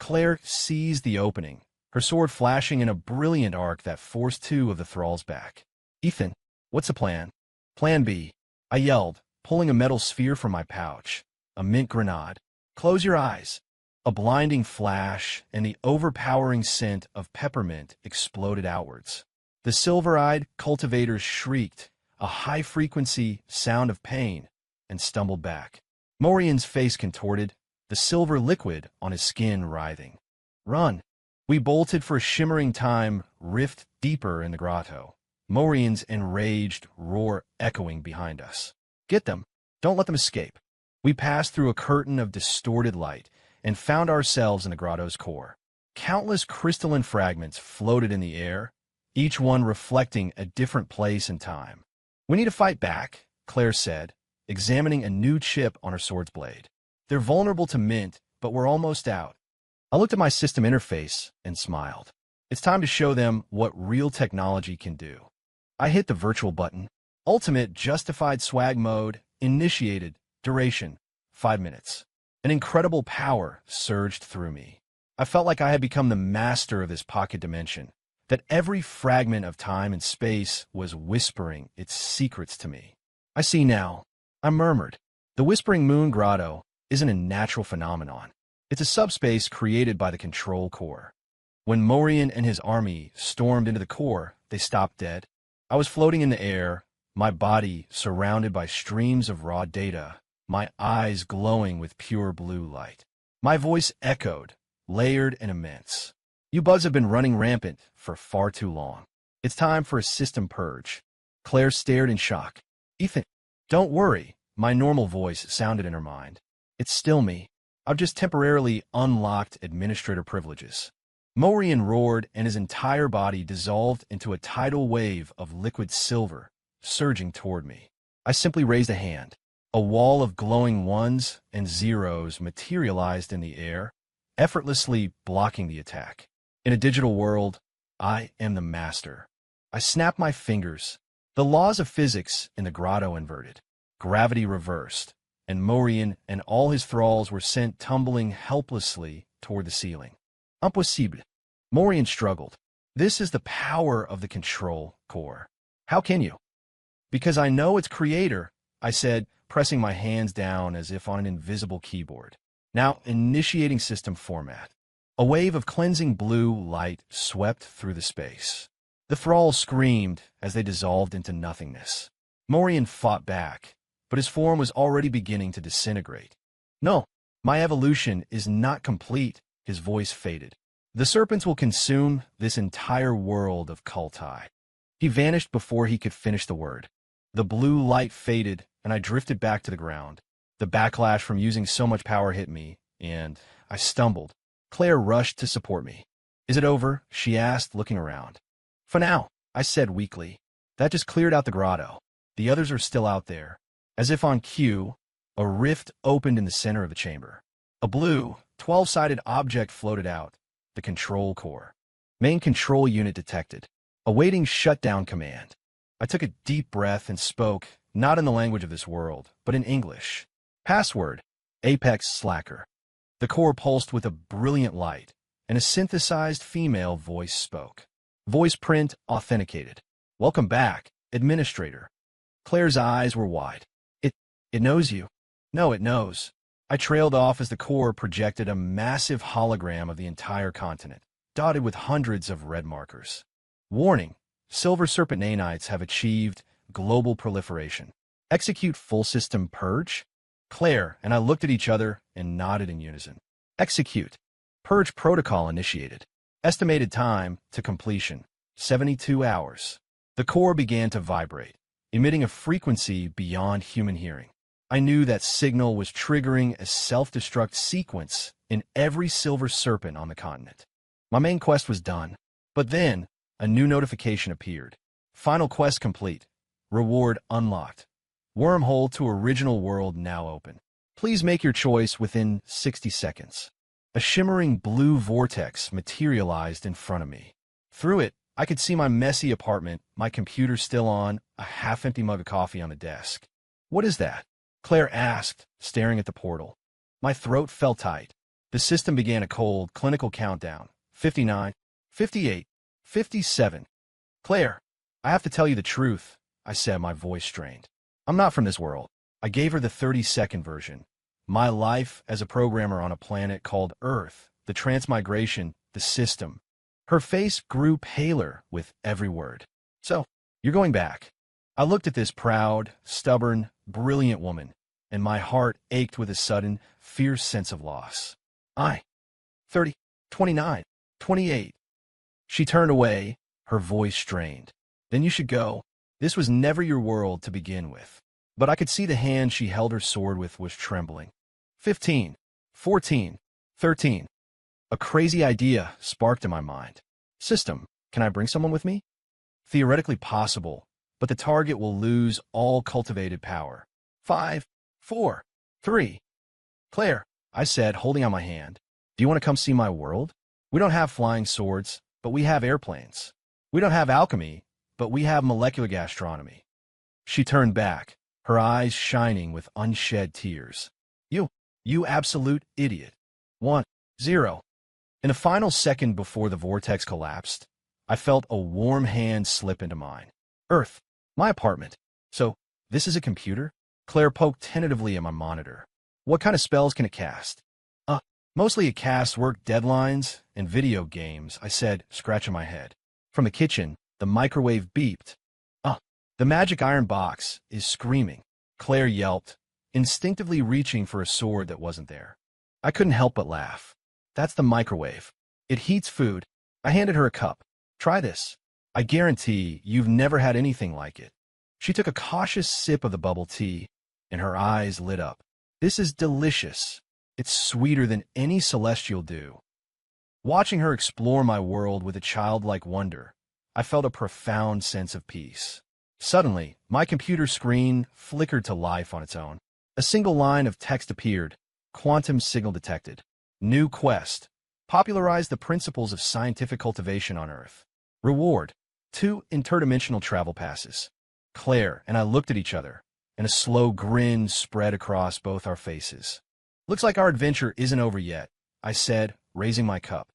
Claire seized the opening, her sword flashing in a brilliant arc that forced two of the thralls back. Ethan, what's the plan? Plan B, I yelled, pulling a metal sphere from my pouch. A mint grenade. Close your eyes. A blinding flash and the overpowering scent of peppermint exploded outwards. The silver-eyed cultivators shrieked, a high-frequency sound of pain, and stumbled back. Morian's face contorted, the silver liquid on his skin writhing. Run! We bolted for a shimmering time, rift deeper in the grotto. Morian's enraged roar echoing behind us. Get them! Don't let them escape! We passed through a curtain of distorted light and found ourselves in the grotto's core. Countless crystalline fragments floated in the air, each one reflecting a different place and time. We need to fight back, Claire said, examining a new chip on her sword's blade. They're vulnerable to mint, but we're almost out. I looked at my system interface and smiled. It's time to show them what real technology can do. I hit the virtual button. Ultimate justified swag mode initiated. Duration, 5 minutes. An incredible power surged through me. I felt like I had become the master of this pocket dimension, that every fragment of time and space was whispering its secrets to me. I see now, I murmured. The Whispering Moon Grotto isn't a natural phenomenon. It's a subspace created by the control core. When Morian and his army stormed into the core, they stopped dead. I was floating in the air, my body surrounded by streams of raw data, my eyes glowing with pure blue light. My voice echoed, layered and immense. You bugs have been running rampant for far too long. It's time for a system purge. Claire stared in shock. Ethan, don't worry, my normal voice sounded in her mind. It's still me. I've just temporarily unlocked administrator privileges. Morian roared and his entire body dissolved into a tidal wave of liquid silver, surging toward me. I simply raised a hand. A wall of glowing ones and zeros materialized in the air, effortlessly blocking the attack. In a digital world, I am the master. I snapped my fingers. The laws of physics in the grotto inverted. Gravity reversed, and Morian and all his thralls were sent tumbling helplessly toward the ceiling. Impossible. Morian struggled. This is the power of the control core. How can you? Because I know its creator, I said, pressing my hands down as if on an invisible keyboard. Now, initiating system format. A wave of cleansing blue light swept through the space. The thralls screamed as they dissolved into nothingness. Morian fought back, but his form was already beginning to disintegrate. No, my evolution is not complete, his voice faded. The serpents will consume this entire world of Kultai. He vanished before he could finish the word. The blue light faded, and I drifted back to the ground. The backlash from using so much power hit me, and I stumbled. Claire rushed to support me. Is it over? She asked, looking around. For now, I said weakly. That just cleared out the grotto. The others are still out there. As if on cue, a rift opened in the center of the chamber. A blue, 12-sided object floated out. The control core. Main control unit detected. Awaiting shutdown command. I took a deep breath and spoke, not in the language of this world, but in English. Password, Apex Slacker. The core pulsed with a brilliant light, and a synthesized female voice spoke. Voice print authenticated. Welcome back, Administrator. Claire's eyes were wide. It knows you. No, it knows. I trailed off as the core projected a massive hologram of the entire continent, dotted with hundreds of red markers. Warning, Silver Serpent nanites have achieved global proliferation. Execute full system purge? Claire and I looked at each other and nodded in unison. Execute. Purge protocol initiated. Estimated time to completion, 72 hours. The core began to vibrate, emitting a frequency beyond human hearing. I knew that signal was triggering a self-destruct sequence in every Silver Serpent on the continent. My main quest was done, but then a new notification appeared. Final quest complete. Reward unlocked. Wormhole to original world now open. Please make your choice within 60 seconds. A shimmering blue vortex materialized in front of me. Through it, I could see my messy apartment, my computer still on, a half-empty mug of coffee on the desk. What is that? Claire asked, staring at the portal. My throat felt tight. The system began a cold, clinical countdown. 59, 58, 57. Claire, I have to tell you the truth, I said, my voice strained. I'm not from this world. I gave her the 30-second version. My life as a programmer on a planet called Earth, the transmigration, the system. Her face grew paler with every word. So, you're going back. I looked at this proud, stubborn, brilliant woman, and my heart ached with a sudden, fierce sense of loss. 30, 29, 28. She turned away, her voice strained. Then you should go. This was never your world to begin with. But I could see the hand she held her sword with was trembling. 15, 14, 13. A crazy idea sparked in my mind. System, can I bring someone with me? Theoretically possible, but the target will lose all cultivated power. 5, 4, 3. Claire, I said, holding out my hand. Do you want to come see my world? We don't have flying swords, but we have airplanes. We don't have alchemy, but we have molecular gastronomy. She turned back, her eyes shining with unshed tears. You absolute idiot. 1, 0. In the final second before the vortex collapsed, I felt a warm hand slip into mine. Earth, my apartment. So, this is a computer? Claire poked tentatively at my monitor. What kind of spells can it cast? Mostly it casts work deadlines and video games, I said, scratching my head. From the kitchen, the microwave beeped. The magic iron box is screaming. Claire yelped, instinctively reaching for a sword that wasn't there. I couldn't help but laugh. That's the microwave. It heats food. I handed her a cup. Try this. I guarantee you've never had anything like it. She took a cautious sip of the bubble tea, and her eyes lit up. This is delicious. It's sweeter than any celestial dew. Watching her explore my world with a childlike wonder, I felt a profound sense of peace. Suddenly, my computer screen flickered to life on its own. A single line of text appeared. Quantum signal detected. New quest. Popularize the principles of scientific cultivation on Earth. Reward. 2 interdimensional travel passes. Claire and I looked at each other, and a slow grin spread across both our faces. Looks like our adventure isn't over yet, I said, raising my cup.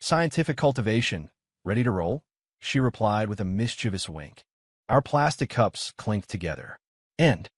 Scientific cultivation. Ready to roll? She replied with a mischievous wink. Our plastic cups clinked together. End.